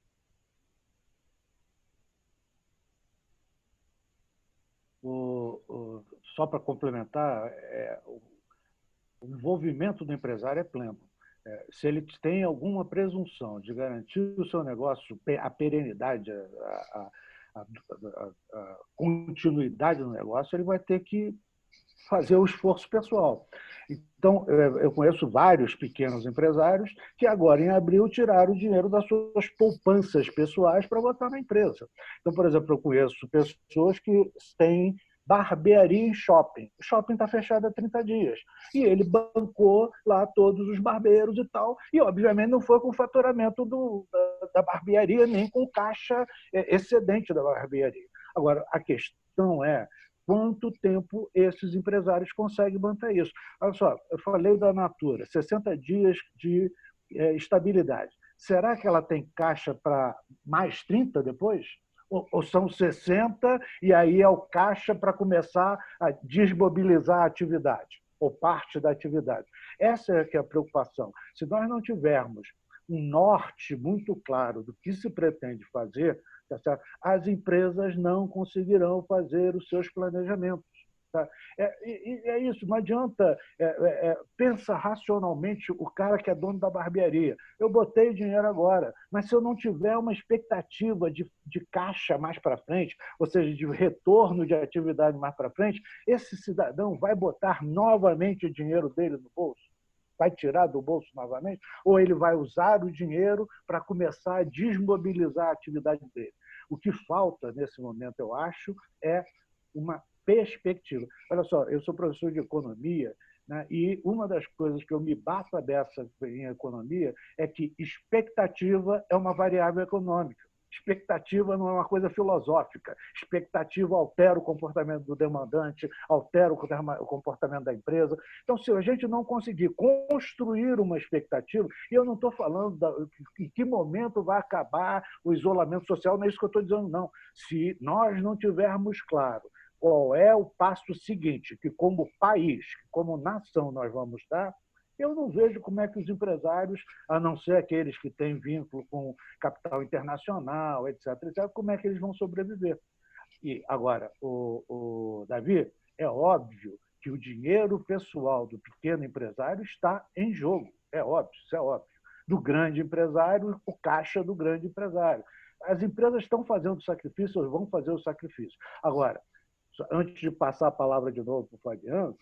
Só para complementar, o envolvimento do empresário é pleno. Se ele tem alguma presunção de garantir o seu negócio, a perenidade, a continuidade do negócio, ele vai ter que fazer o esforço pessoal. Então, eu conheço vários pequenos empresários que agora, em abril, tiraram o dinheiro das suas poupanças pessoais para botar na empresa. Então, por exemplo, eu conheço pessoas que têm barbearia em shopping. O shopping está fechado há 30 dias. E ele bancou lá todos os barbeiros e tal. E, obviamente, não foi com o faturamento da barbearia, nem com o caixa excedente da barbearia. Agora, a questão é quanto tempo esses empresários conseguem manter isso. Olha só, eu falei da Natura, 60 dias de estabilidade. Será que ela tem caixa para mais 30 depois? Ou são 60 e aí é o caixa para começar a desmobilizar a atividade, ou parte da atividade? Essa é que é a preocupação. Se nós não tivermos um norte muito claro do que se pretende fazer, tá certo? As empresas não conseguirão fazer os seus planejamentos. Tá? É isso, não adianta. Pensa racionalmente o cara que é dono da barbearia. Eu botei dinheiro agora, mas se eu não tiver uma expectativa de caixa mais para frente, ou seja, de retorno de atividade mais para frente, esse cidadão vai botar novamente o dinheiro dele no bolso? Vai tirar do bolso novamente? Ou ele vai usar o dinheiro para começar a desmobilizar a atividade dele? O que falta nesse momento, eu acho, é uma perspectiva. Olha só, eu sou professor de economia, né, e uma das coisas que eu me bato a beça em economia é que expectativa é uma variável econômica. Expectativa não é uma coisa filosófica. Expectativa altera o comportamento do demandante, altera o comportamento da empresa. Então, se a gente não conseguir construir uma expectativa, e eu não estou falando em que momento vai acabar o isolamento social, não é isso que eu estou dizendo, não. Se nós não tivermos claro qual é o passo seguinte, que como país, como nação nós vamos dar, eu não vejo como é que os empresários, a não ser aqueles que têm vínculo com capital internacional, etc., como é que eles vão sobreviver. E agora, Davi, é óbvio que o dinheiro pessoal do pequeno empresário está em jogo. É óbvio, isso é óbvio. Do grande empresário, o caixa do grande empresário. As empresas estão fazendo sacrifício, ou vão fazer o sacrifício. Agora, antes de passar a palavra de novo para o Fabiano,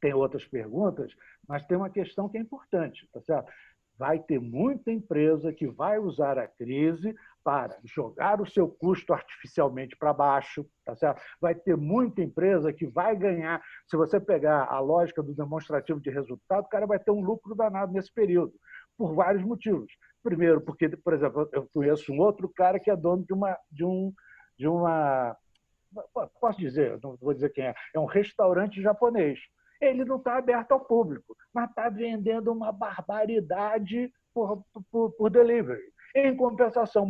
tem outras perguntas, mas tem uma questão que é importante, tá certo? Vai ter muita empresa que vai usar a crise para jogar o seu custo artificialmente para baixo, tá certo? Vai ter muita empresa que vai ganhar. Se você pegar a lógica do demonstrativo de resultado, o cara vai ter um lucro danado nesse período, por vários motivos. Primeiro, porque, por exemplo, eu conheço um outro cara que é dono de uma posso dizer, não vou dizer quem é um restaurante japonês. Ele não está aberto ao público, mas está vendendo uma barbaridade por delivery. Em compensação,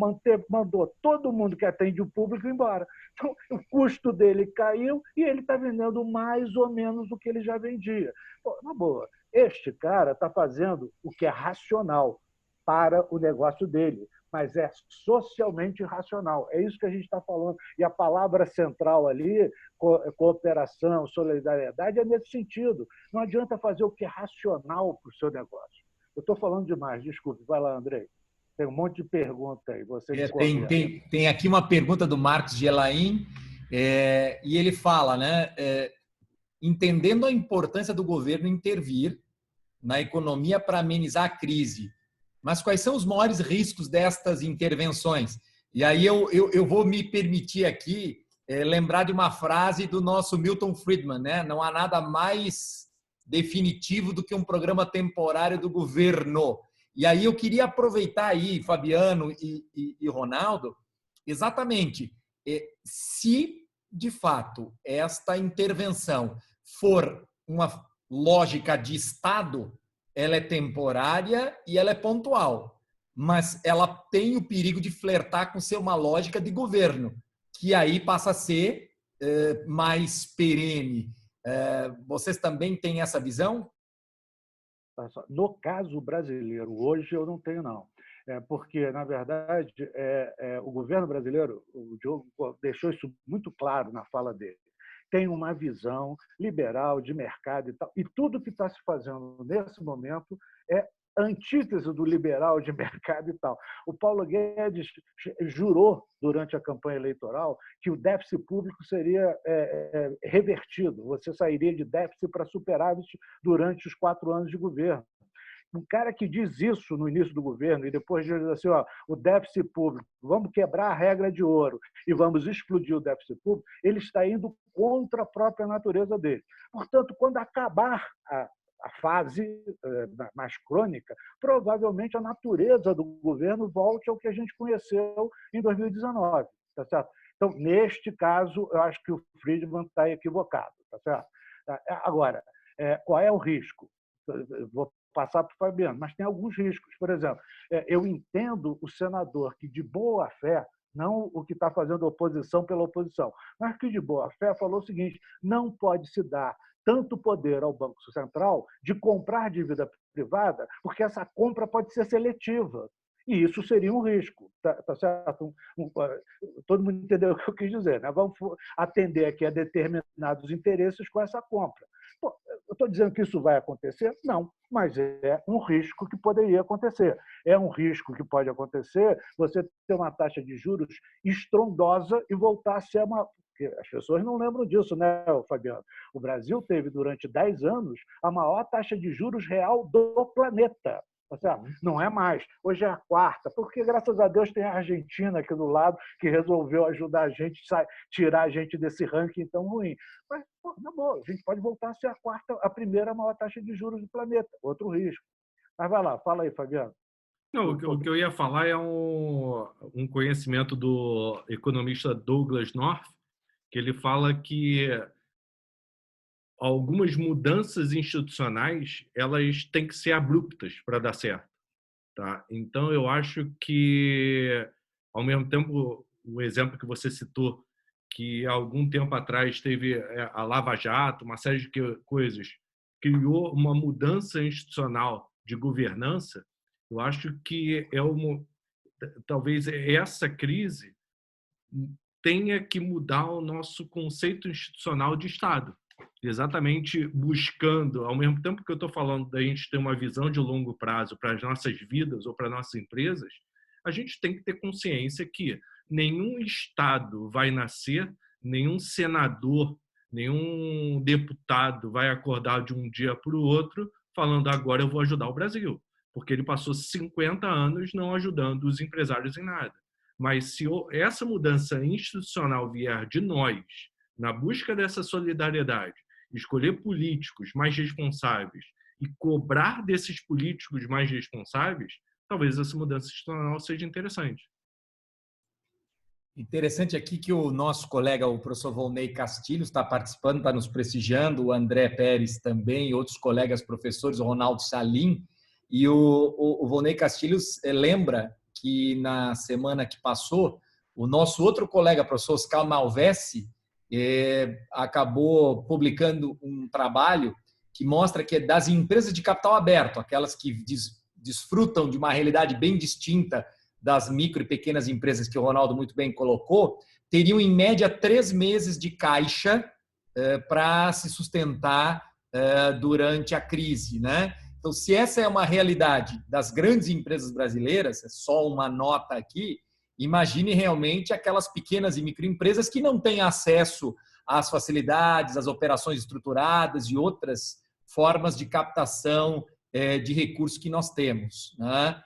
mandou todo mundo que atende o público embora. Então, o custo dele caiu e ele está vendendo mais ou menos o que ele já vendia. Pô, na boa, este cara está fazendo o que é racional para o negócio dele, mas é socialmente irracional. É isso que a gente está falando. E a palavra central ali, cooperação, solidariedade, é nesse sentido. Não adianta fazer o que é racional para o seu negócio. Eu estou falando demais, desculpe. Vai lá, Andrei. Tem um monte de pergunta aí. Tem aqui uma pergunta do Marcos Gelain, e ele fala, né, entendendo a importância do governo intervir na economia para amenizar a crise. Mas quais são os maiores riscos destas intervenções? E aí eu vou me permitir aqui lembrar de uma frase do nosso Milton Friedman, né? Não há nada mais definitivo do que um programa temporário do governo. E aí eu queria aproveitar aí, Fabiano e Ronaldo, exatamente, se de fato esta intervenção for uma lógica de Estado, ela é temporária e ela é pontual, mas ela tem o perigo de flertar com ser uma lógica de governo, que aí passa a ser mais perene. Vocês também têm essa visão? No caso brasileiro, hoje eu não tenho, não. Porque, na verdade, o governo brasileiro, o Diogo deixou isso muito claro na fala dele, tem uma visão liberal de mercado e tal, e tudo que está se fazendo nesse momento é antítese do liberal de mercado e tal. O Paulo Guedes jurou, durante a campanha eleitoral, que o déficit público seria revertido, você sairia de déficit para superávit durante os 4 anos de governo. Um cara que diz isso no início do governo e depois diz assim, o déficit público, vamos quebrar a regra de ouro e vamos explodir o déficit público, ele está indo contra a própria natureza dele. Portanto, quando acabar a fase mais crônica, provavelmente a natureza do governo volte ao que a gente conheceu em 2019, tá certo? Então, neste caso, eu acho que o Friedman está equivocado, tá certo? Agora, qual é o risco? Vou passar para o Fabiano, mas tem alguns riscos. Por exemplo, eu entendo o senador que, de boa fé, não o que está fazendo oposição pela oposição, mas que, de boa fé, falou o seguinte: não pode se dar tanto poder ao Banco Central de comprar dívida privada, porque essa compra pode ser seletiva. E isso seria um risco, tá certo? Todo mundo entendeu o que eu quis dizer, né? Vamos atender aqui a determinados interesses com essa compra. Pô, eu estou dizendo que isso vai acontecer? Não, mas é um risco que poderia acontecer. É um risco que pode acontecer você ter uma taxa de juros estrondosa e voltar a ser uma... As pessoas não lembram disso, né, Fabiano? O Brasil teve, durante 10 anos, a maior taxa de juros real do planeta. Não é mais. Hoje é a 4ª, porque, graças a Deus, tem a Argentina aqui do lado que resolveu ajudar a gente, tirar a gente desse ranking tão ruim. Mas, na boa, a gente pode voltar a ser a 4ª, a primeira maior taxa de juros do planeta. Outro risco. Mas vai lá, fala aí, Fabiano. Não, o que eu ia falar é um conhecimento do economista Douglas North, que ele fala que algumas mudanças institucionais elas têm que ser abruptas para dar certo, tá? Então eu acho que, ao mesmo tempo, o exemplo que você citou, que há algum tempo atrás teve a Lava Jato, uma série de coisas, criou uma mudança institucional de governança. Eu acho que talvez essa crise tenha que mudar o nosso conceito institucional de Estado. Exatamente buscando, ao mesmo tempo que eu estou falando da gente ter uma visão de longo prazo para as nossas vidas ou para nossas empresas, a gente tem que ter consciência que nenhum Estado vai nascer, nenhum senador, nenhum deputado vai acordar de um dia para o outro falando agora eu vou ajudar o Brasil, porque ele passou 50 anos não ajudando os empresários em nada. Mas se essa mudança institucional vier de nós, na busca dessa solidariedade, escolher políticos mais responsáveis e cobrar desses políticos mais responsáveis, talvez essa mudança institucional seja interessante. Interessante aqui que o nosso colega, o professor Volney Castilho, está participando, está nos prestigiando, o André Pérez também, outros colegas professores, o Ronaldo Salim, e o Volney Castilho lembra que na semana que passou, o nosso outro colega, professor Oscar Malvesi, acabou publicando um trabalho que mostra que das empresas de capital aberto, aquelas que desfrutam de uma realidade bem distinta das micro e pequenas empresas que o Ronaldo muito bem colocou, teriam em média 3 meses de caixa para se sustentar durante a crise, né? Então, se essa é uma realidade das grandes empresas brasileiras, é só uma nota aqui, imagine realmente aquelas pequenas e microempresas que não têm acesso às facilidades, às operações estruturadas e outras formas de captação de recursos que nós temos, né?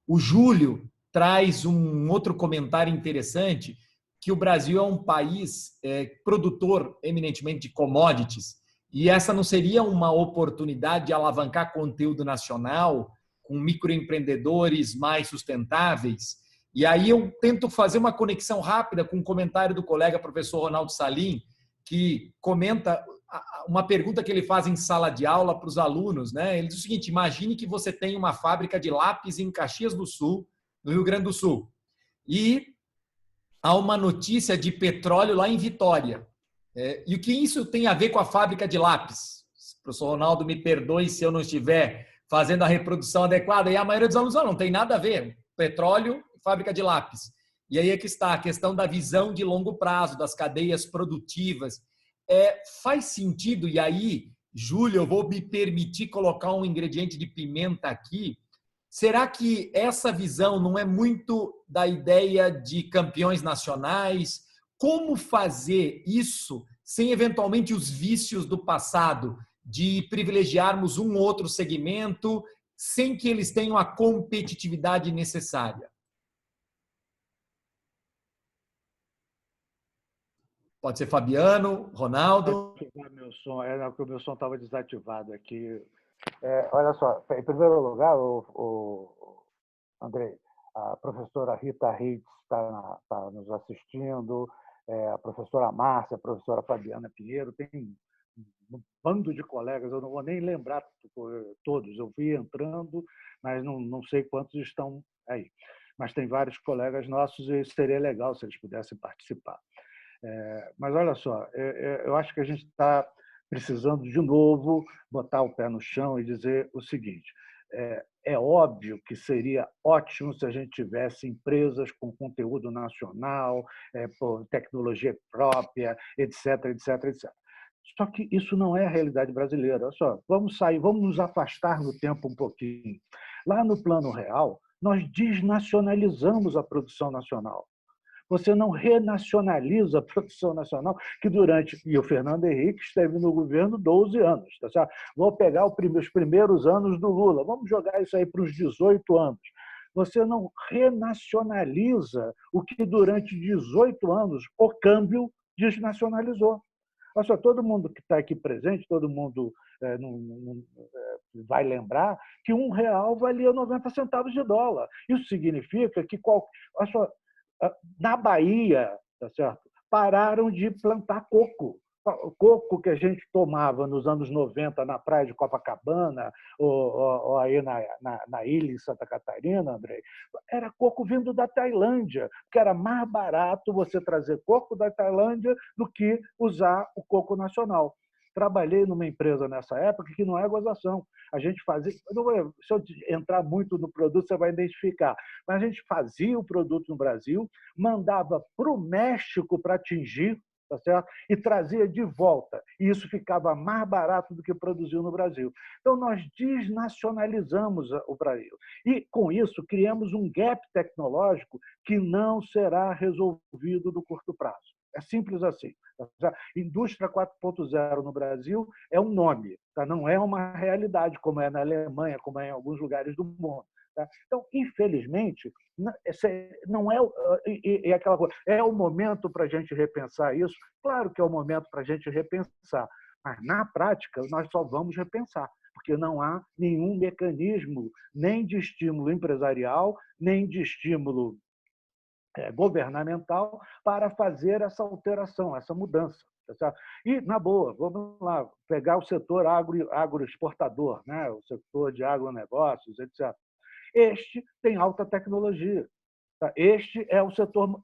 O Júlio traz um outro comentário interessante, que o Brasil é um país produtor eminentemente de commodities, e essa não seria uma oportunidade de alavancar conteúdo nacional com microempreendedores mais sustentáveis? E aí eu tento fazer uma conexão rápida com um comentário do colega professor Ronaldo Salim, que comenta uma pergunta que ele faz em sala de aula para os alunos, né? Ele diz o seguinte: imagine que você tem uma fábrica de lápis em Caxias do Sul, no Rio Grande do Sul, e há uma notícia de petróleo lá em Vitória. E o que isso tem a ver com a fábrica de lápis? O professor Ronaldo me perdoe se eu não estiver fazendo a reprodução adequada. E a maioria dos alunos não tem nada a ver. Petróleo, fábrica de lápis. E aí é que está a questão da visão de longo prazo, das cadeias produtivas. Faz sentido, e aí, Júlio, eu vou me permitir colocar um ingrediente de pimenta aqui. Será que essa visão não é muito da ideia de campeões nacionais? Como fazer isso sem, eventualmente, os vícios do passado, de privilegiarmos um outro segmento, sem que eles tenham a competitividade necessária? Pode ser Fabiano, Ronaldo. O meu som estava desativado aqui. Olha só, em primeiro lugar, Andrei, a professora Rita Ritz está nos assistindo, a professora Márcia, a professora Fabiana Pinheiro, tem um bando de colegas, eu não vou nem lembrar todos, eu fui entrando, mas não sei quantos estão aí. Mas tem vários colegas nossos e seria legal se eles pudessem participar. Mas olha só, eu acho que a gente está precisando de novo botar o pé no chão e dizer o seguinte: é óbvio que seria ótimo se a gente tivesse empresas com conteúdo nacional, tecnologia própria, etc, etc, etc. Só que isso não é a realidade brasileira. Olha só, vamos nos afastar no tempo um pouquinho. Lá no Plano Real, nós desnacionalizamos a produção nacional. Você não renacionaliza a produção nacional, que e o Fernando Henrique esteve no governo 12 anos. Tá certo? Vou pegar os primeiros anos do Lula, vamos jogar isso aí para os 18 anos. Você não renacionaliza o que durante 18 anos o câmbio desnacionalizou. Olha só, todo mundo que está aqui presente, todo mundo vai lembrar que R$1 valia 90 centavos de dólar. Isso significa que olha só, na Bahia, tá certo? Pararam de plantar coco. O coco que a gente tomava nos anos 90 na praia de Copacabana, ou aí na ilha em Santa Catarina, Andrei, era coco vindo da Tailândia, porque era mais barato você trazer coco da Tailândia do que usar o coco nacional. Trabalhei numa empresa nessa época que não é gozação. A gente fazia, se eu entrar muito no produto, você vai identificar, mas a gente fazia o produto no Brasil, mandava para o México para atingir, tá certo? E trazia de volta. E isso ficava mais barato do que produziu no Brasil. Então, nós desnacionalizamos o Brasil. E, com isso, criamos um gap tecnológico que não será resolvido no curto prazo. É simples assim. Indústria 4.0 no Brasil é um nome, tá? Não é uma realidade, como é na Alemanha, como é em alguns lugares do mundo. Tá? Então, infelizmente, não é aquela coisa. É o momento para a gente repensar isso? Claro que é o momento para a gente repensar, mas, na prática, nós só vamos repensar, porque não há nenhum mecanismo nem de estímulo empresarial, nem de estímulo governamental para fazer essa alteração, essa mudança. E, na boa, vamos lá, pegar o setor agroexportador, né? O setor de agronegócios, etc. Este tem alta tecnologia. Este é o setor,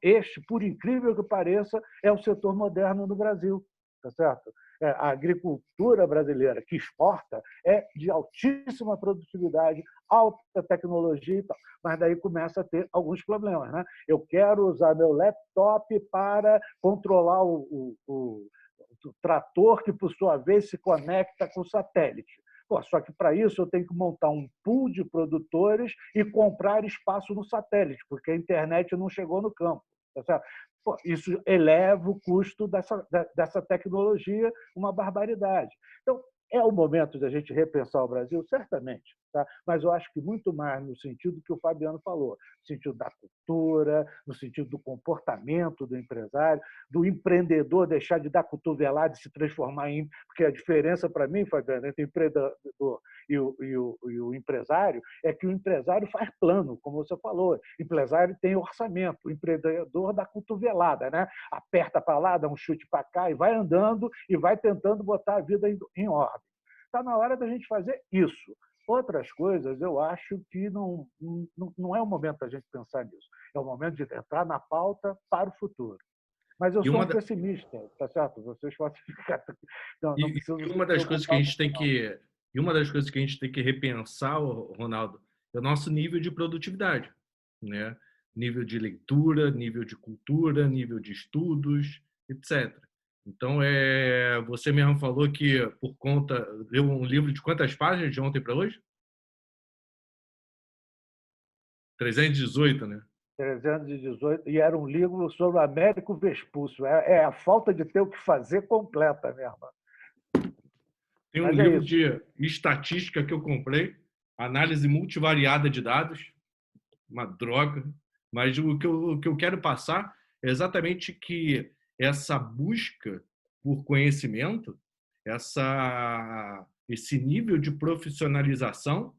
por incrível que pareça, é o setor moderno no Brasil. Tá certo? A agricultura brasileira que exporta é de altíssima produtividade, alta tecnologia e tal. Mas daí começa a ter alguns problemas. Né? Eu quero usar meu laptop para controlar o trator que, por sua vez, se conecta com o satélite. Só que, para isso, eu tenho que montar um pool de produtores e comprar espaço no satélite, porque a internet não chegou no campo. Tá certo? Isso eleva o custo dessa tecnologia, uma barbaridade. Então, É o momento de a gente repensar o Brasil? Certamente. Tá? Mas eu acho que muito mais no sentido que o Fabiano falou, no sentido da cultura, no sentido do comportamento do empresário, do empreendedor deixar de dar cotovelada e se transformar em... Porque a diferença para mim, Fabiano, entre o empreendedor e o empresário é que o empresário faz plano, como você falou. O empresário tem orçamento, o empreendedor dá cotovelada, né? Aperta para lá, dá um chute para cá e vai andando e vai tentando botar a vida em ordem. Está na hora da gente fazer isso. Outras coisas, eu acho que não é o momento da gente pensar nisso. É o momento de entrar na pauta para o futuro. Mas eu sou um pessimista, tá certo? Vocês podem ficar... Não e uma das coisas que a gente tem que... E uma das coisas que a gente tem que repensar, Ronaldo, é o nosso nível de produtividade, né? Nível de leitura, nível de cultura, nível de estudos, etc. Então, você mesmo falou que, por conta... Leu um livro de quantas páginas de ontem para hoje? 318, né? 318, e era um livro sobre o Américo Vespúcio. É a falta de ter o que fazer completa mesmo. Tem um livro de estatística que eu comprei, análise multivariada de dados, uma droga, mas o que eu quero passar é exatamente que essa busca por conhecimento, esse nível de profissionalização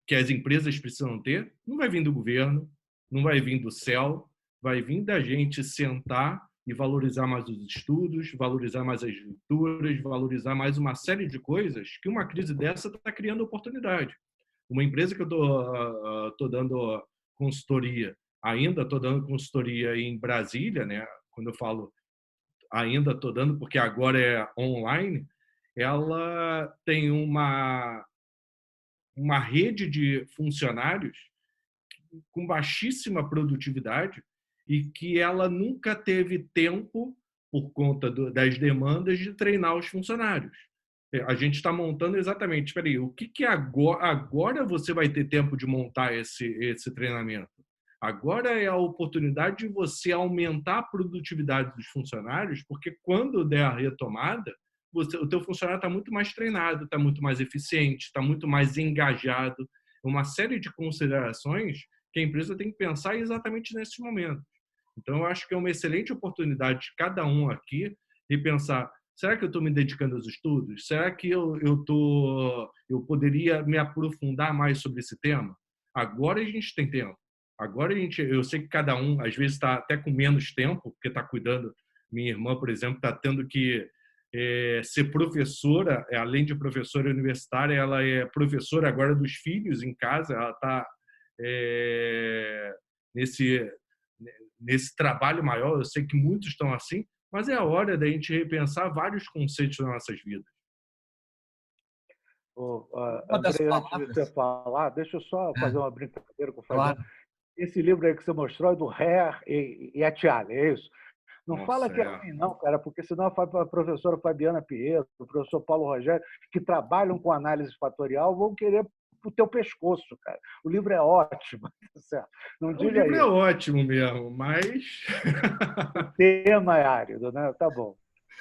que as empresas precisam ter, não vai vir do governo, não vai vir do céu, vai vir da gente sentar e valorizar mais os estudos, valorizar mais as leituras, valorizar mais uma série de coisas que uma crise dessa está criando oportunidade. Uma empresa que eu estou dando consultoria, ainda estou dando consultoria em Brasília, né? Quando eu falo ainda estou dando, porque agora é online, ela tem uma rede de funcionários com baixíssima produtividade e que ela nunca teve tempo, por conta das demandas, de treinar os funcionários. A gente está montando exatamente, espera aí, o que agora você vai ter tempo de montar esse treinamento? Agora é a oportunidade de você aumentar a produtividade dos funcionários, porque quando der a retomada, o teu funcionário está muito mais treinado, está muito mais eficiente, está muito mais engajado. Uma série de considerações que a empresa tem que pensar exatamente nesse momento. Então, eu acho que é uma excelente oportunidade de cada um aqui de pensar, será que eu estou me dedicando aos estudos? Será que eu poderia me aprofundar mais sobre esse tema? Agora a gente tem tempo. Agora eu sei que cada um, às vezes, está até com menos tempo, porque está cuidando. Minha irmã, por exemplo, está tendo que ser professora, além de professora universitária, ela é professora agora dos filhos em casa, ela está nesse trabalho maior. Eu sei que muitos estão assim, mas é a hora da gente repensar vários conceitos das nossas vidas. Andrei, antes de você falar, deixa eu só fazer uma brincadeira com o Fabiano. Claro. Esse livro aí que você mostrou é do Hare e Atiale, é isso? Não Nossa, fala que é ruim, não, cara, porque senão a professora Fabiana Pietro, o professor Paulo Rogério, que trabalham com análise fatorial, vão querer o teu pescoço, cara. O livro é ótimo, certo? Não diga o livro é ótimo mesmo, mas... O tema é árido, né? Tá bom.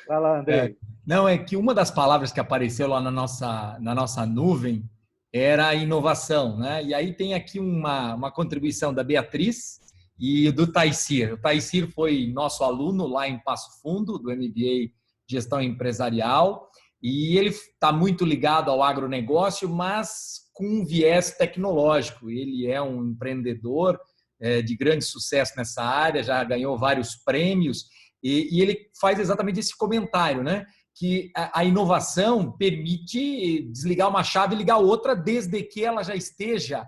Vai lá, Andrei. Não, é que uma das palavras que apareceu lá na nossa nuvem era a inovação, né? E aí tem aqui uma contribuição da Beatriz e do Taysir. O Taysir foi nosso aluno lá em Passo Fundo, do MBA Gestão Empresarial, e ele está muito ligado ao agronegócio, mas com um viés tecnológico. Ele é um empreendedor de grande sucesso nessa área, já ganhou vários prêmios, e ele faz exatamente esse comentário, né? Que a inovação permite desligar uma chave e ligar outra, desde que ela já esteja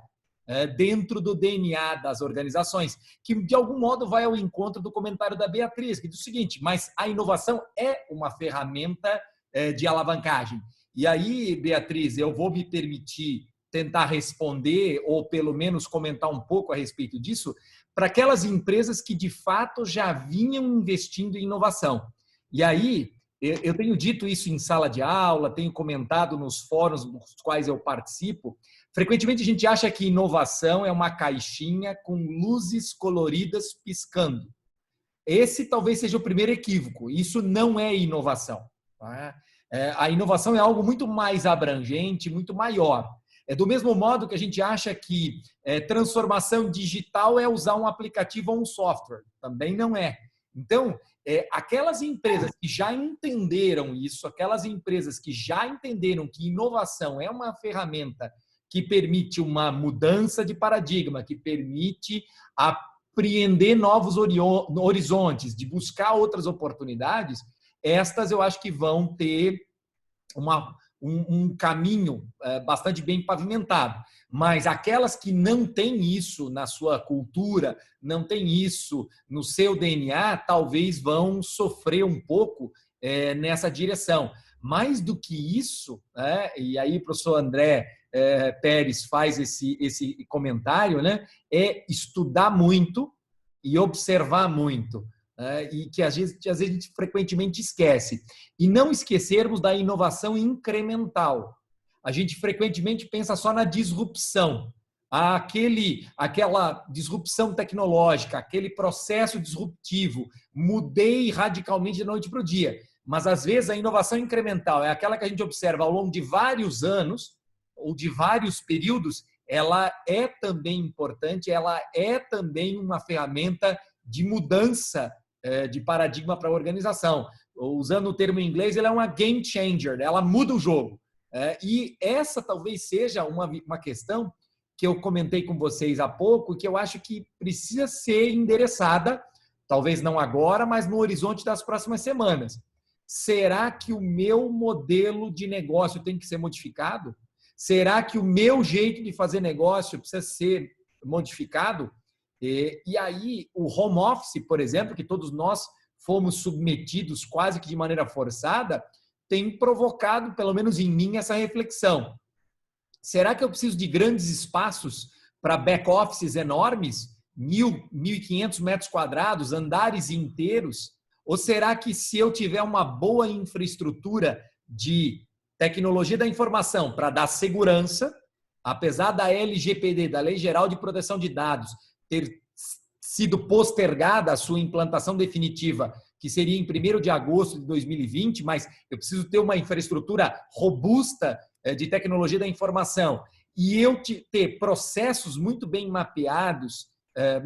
dentro do DNA das organizações, que de algum modo vai ao encontro do comentário da Beatriz, que diz o seguinte: mas a inovação é uma ferramenta de alavancagem. E aí, Beatriz, eu vou me permitir tentar responder, ou pelo menos comentar um pouco a respeito disso, para aquelas empresas que de fato já vinham investindo em inovação. E aí, eu tenho dito isso em sala de aula, tenho comentado nos fóruns nos quais eu participo. Frequentemente a gente acha que inovação é uma caixinha com luzes coloridas piscando. Esse talvez seja o primeiro equívoco. Isso não é inovação. Tá? A inovação é algo muito mais abrangente, muito maior. É do mesmo modo que a gente acha que transformação digital é usar um aplicativo ou um software. Também não é. Então, aquelas empresas que já entenderam isso, aquelas empresas que já entenderam que inovação é uma ferramenta que permite uma mudança de paradigma, que permite apreender novos horizontes, de buscar outras oportunidades, estas eu acho que vão ter um caminho bastante bem pavimentado. Mas aquelas que não têm isso na sua cultura, não têm isso no seu DNA, talvez vão sofrer um pouco nessa direção. Mais do que isso, e aí o professor André Pérez faz esse comentário, né, é estudar muito e observar muito. E que às vezes a gente frequentemente esquece. E não esquecermos da inovação incremental. A gente frequentemente pensa só na disrupção. Aquela disrupção tecnológica, aquele processo disruptivo. Mudei radicalmente de noite para o dia. Mas, às vezes, a inovação incremental é aquela que a gente observa ao longo de vários anos ou de vários períodos. Ela é também importante, ela é também uma ferramenta de mudança de paradigma para a organização. Usando o termo em inglês, ela é uma game changer, ela muda o jogo. E essa talvez seja uma questão que eu comentei com vocês há pouco, que eu acho que precisa ser endereçada, talvez não agora, mas no horizonte das próximas semanas. Será que o meu modelo de negócio tem que ser modificado? Será que o meu jeito de fazer negócio precisa ser modificado? E aí, o home office, por exemplo, que todos nós fomos submetidos quase que de maneira forçada, tem provocado, pelo menos em mim, essa reflexão. Será que eu preciso de grandes espaços para back-offices enormes? 1.500 metros quadrados, andares inteiros? Ou será que se eu tiver uma boa infraestrutura de tecnologia da informação para dar segurança, apesar da LGPD, da Lei Geral de Proteção de Dados, ter sido postergada a sua implantação definitiva, que seria em 1º de agosto de 2020, mas eu preciso ter uma infraestrutura robusta de tecnologia da informação e eu ter processos muito bem mapeados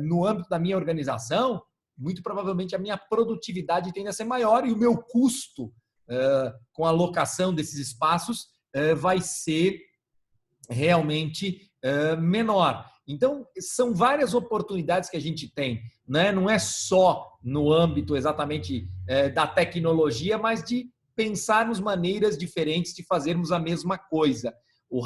no âmbito da minha organização, muito provavelmente a minha produtividade tende a ser maior e o meu custo com a alocação desses espaços vai ser realmente menor. Então, são várias oportunidades que a gente tem, né? Não é só no âmbito exatamente da tecnologia, mas de pensarmos maneiras diferentes de fazermos a mesma coisa. O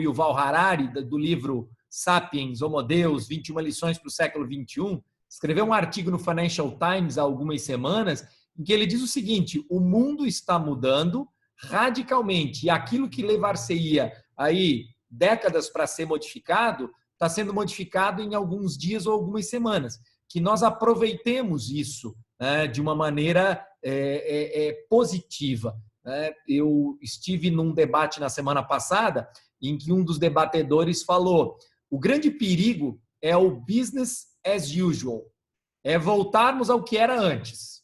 Yuval Harari, do livro Sapiens, Homo Deus, 21 lições para o século XXI, escreveu um artigo no Financial Times há algumas semanas, em que ele diz o seguinte: o mundo está mudando radicalmente e aquilo que levar-se-ia aí décadas para ser modificado, está sendo modificado em alguns dias ou algumas semanas. Que nós aproveitemos isso de uma maneira positiva. Eu estive num debate na semana passada em que um dos debatedores falou: o grande perigo é o business as usual, é voltarmos ao que era antes.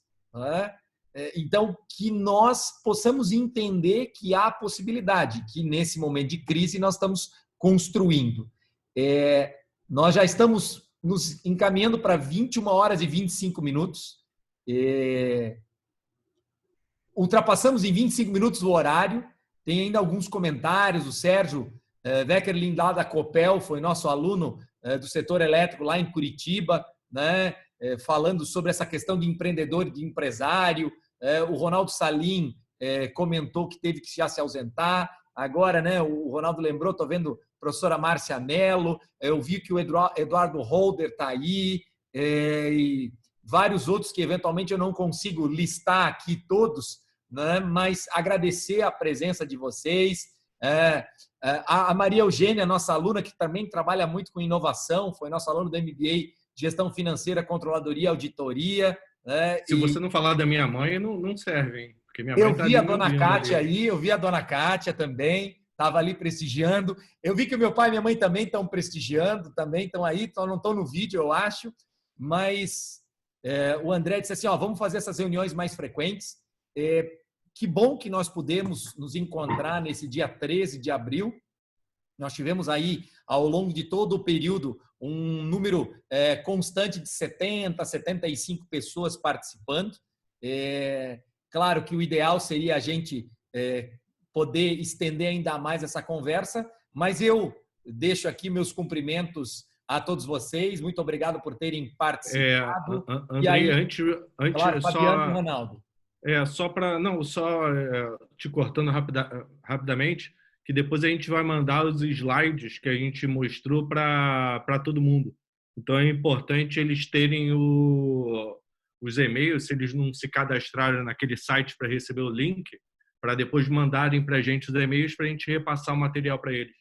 Então, que nós possamos entender que há possibilidade, que nesse momento de crise nós estamos construindo. Nós já estamos nos encaminhando para 21 horas e 25 minutos. Ultrapassamos em 25 minutos o horário. Tem ainda alguns comentários. O Sérgio Weckerlin, lá da Copel, foi nosso aluno do setor elétrico lá em Curitiba, né? Falando sobre essa questão de empreendedor e de empresário. O Ronaldo Salim comentou que teve que já se ausentar. Agora, né, o Ronaldo lembrou, estou vendo a professora Márcia Mello, eu vi que o Eduardo Holder está aí, e vários outros que eventualmente eu não consigo listar aqui todos, né, mas agradecer a presença de vocês. A Maria Eugênia, nossa aluna, que também trabalha muito com inovação, foi nossa aluna do MBA Gestão Financeira, Controladoria e Auditoria. Se você não falar da minha mãe, não serve, hein? Porque minha mãe eu vi a dona Kátia aí, eu vi a dona Kátia também, estava ali prestigiando. Eu vi que o meu pai e minha mãe também estão prestigiando, também estão aí, não estão no vídeo, eu acho. Mas o André disse assim, vamos fazer essas reuniões mais frequentes. que bom que nós pudemos nos encontrar nesse dia 13 de abril. Nós tivemos aí, ao longo de todo o período, um número constante de 70, 75 pessoas participando. Claro que o ideal seria a gente poder estender ainda mais essa conversa, mas eu deixo aqui meus cumprimentos a todos vocês. Muito obrigado por terem participado. Andrei, e aí, antes claro, Fabiano só... e Ronaldo. Só te cortando rapidamente, que depois a gente vai mandar os slides que a gente mostrou para todo mundo. Então é importante eles terem os e-mails, se eles não se cadastraram naquele site para receber o link, para depois mandarem para a gente os e-mails para a gente repassar o material para eles.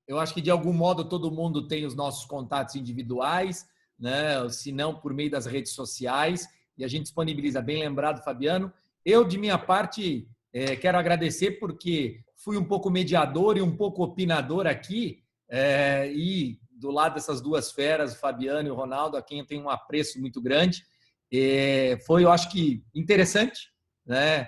Eu acho que, de algum modo, todo mundo tem os nossos contatos individuais, né? Se não, por meio das redes sociais, e a gente disponibiliza. Bem lembrado, Fabiano. Eu, de minha parte, quero agradecer porque fui um pouco mediador e um pouco opinador aqui, e do lado dessas duas feras, o Fabiano e o Ronaldo, a quem eu tenho um apreço muito grande. Foi, eu acho que, interessante, né?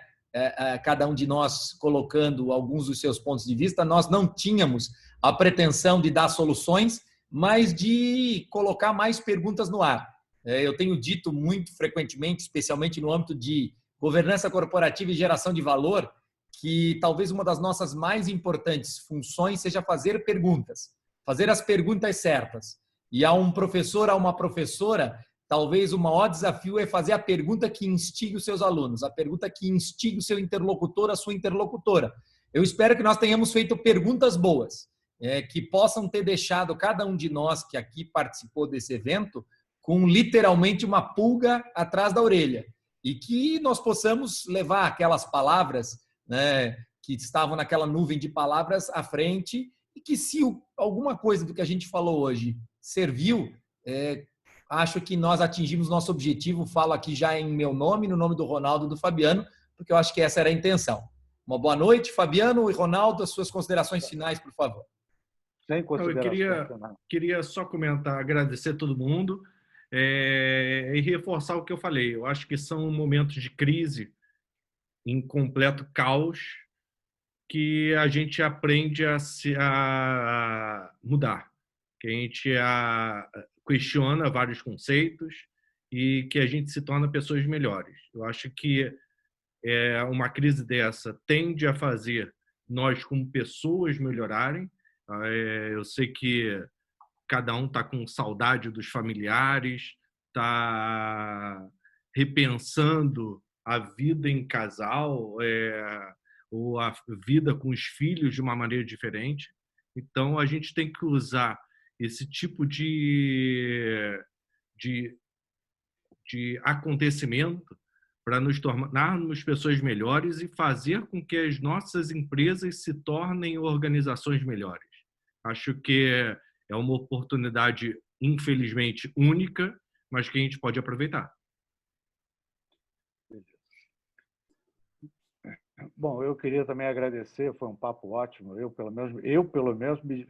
Cada um de nós colocando alguns dos seus pontos de vista. Nós não tínhamos a pretensão de dar soluções, mas de colocar mais perguntas no ar. Eu tenho dito muito frequentemente, especialmente no âmbito de governança corporativa e geração de valor, que talvez uma das nossas mais importantes funções seja fazer perguntas, fazer as perguntas certas. E a um professor, a uma professora, talvez o maior desafio é fazer a pergunta que instigue os seus alunos, a pergunta que instigue o seu interlocutor, a sua interlocutora. Eu espero que nós tenhamos feito perguntas boas, que possam ter deixado cada um de nós que aqui participou desse evento com literalmente uma pulga atrás da orelha, e que nós possamos levar aquelas palavras, né, que estavam naquela nuvem de palavras à frente, e que, se alguma coisa do que a gente falou hoje serviu, acho que nós atingimos nosso objetivo. Falo aqui já em meu nome, no nome do Ronaldo e do Fabiano, porque eu acho que essa era a intenção. Uma boa noite, Fabiano e Ronaldo, as suas considerações finais, por favor. Sem considerações. Eu queria só comentar, agradecer a todo mundo e reforçar o que eu falei. Eu acho que são momentos de crise, em completo caos, que a gente aprende a mudar, que a gente questiona vários conceitos e que a gente se torna pessoas melhores. Eu acho que uma crise dessa tende a fazer nós, como pessoas, melhorarem. Eu sei que cada um está com saudade dos familiares, está repensando a vida em casal, ou a vida com os filhos de uma maneira diferente. Então, a gente tem que usar esse tipo de acontecimento para nos tornarmos pessoas melhores e fazer com que as nossas empresas se tornem organizações melhores. Acho que é uma oportunidade, infelizmente, única, mas que a gente pode aproveitar. Bom, eu queria também agradecer, foi um papo ótimo. Eu pelo menos me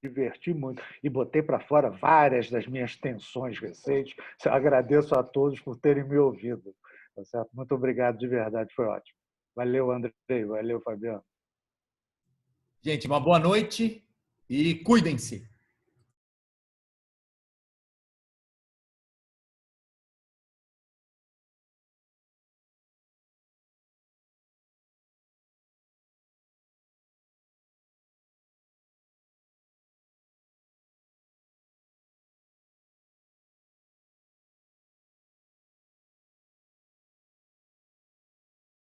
diverti muito e botei para fora várias das minhas tensões recentes. Agradeço a todos por terem me ouvido. Tá certo? Muito obrigado, de verdade, foi ótimo. Valeu, Andrei, valeu, Fabiano. Gente, uma boa noite e cuidem-se.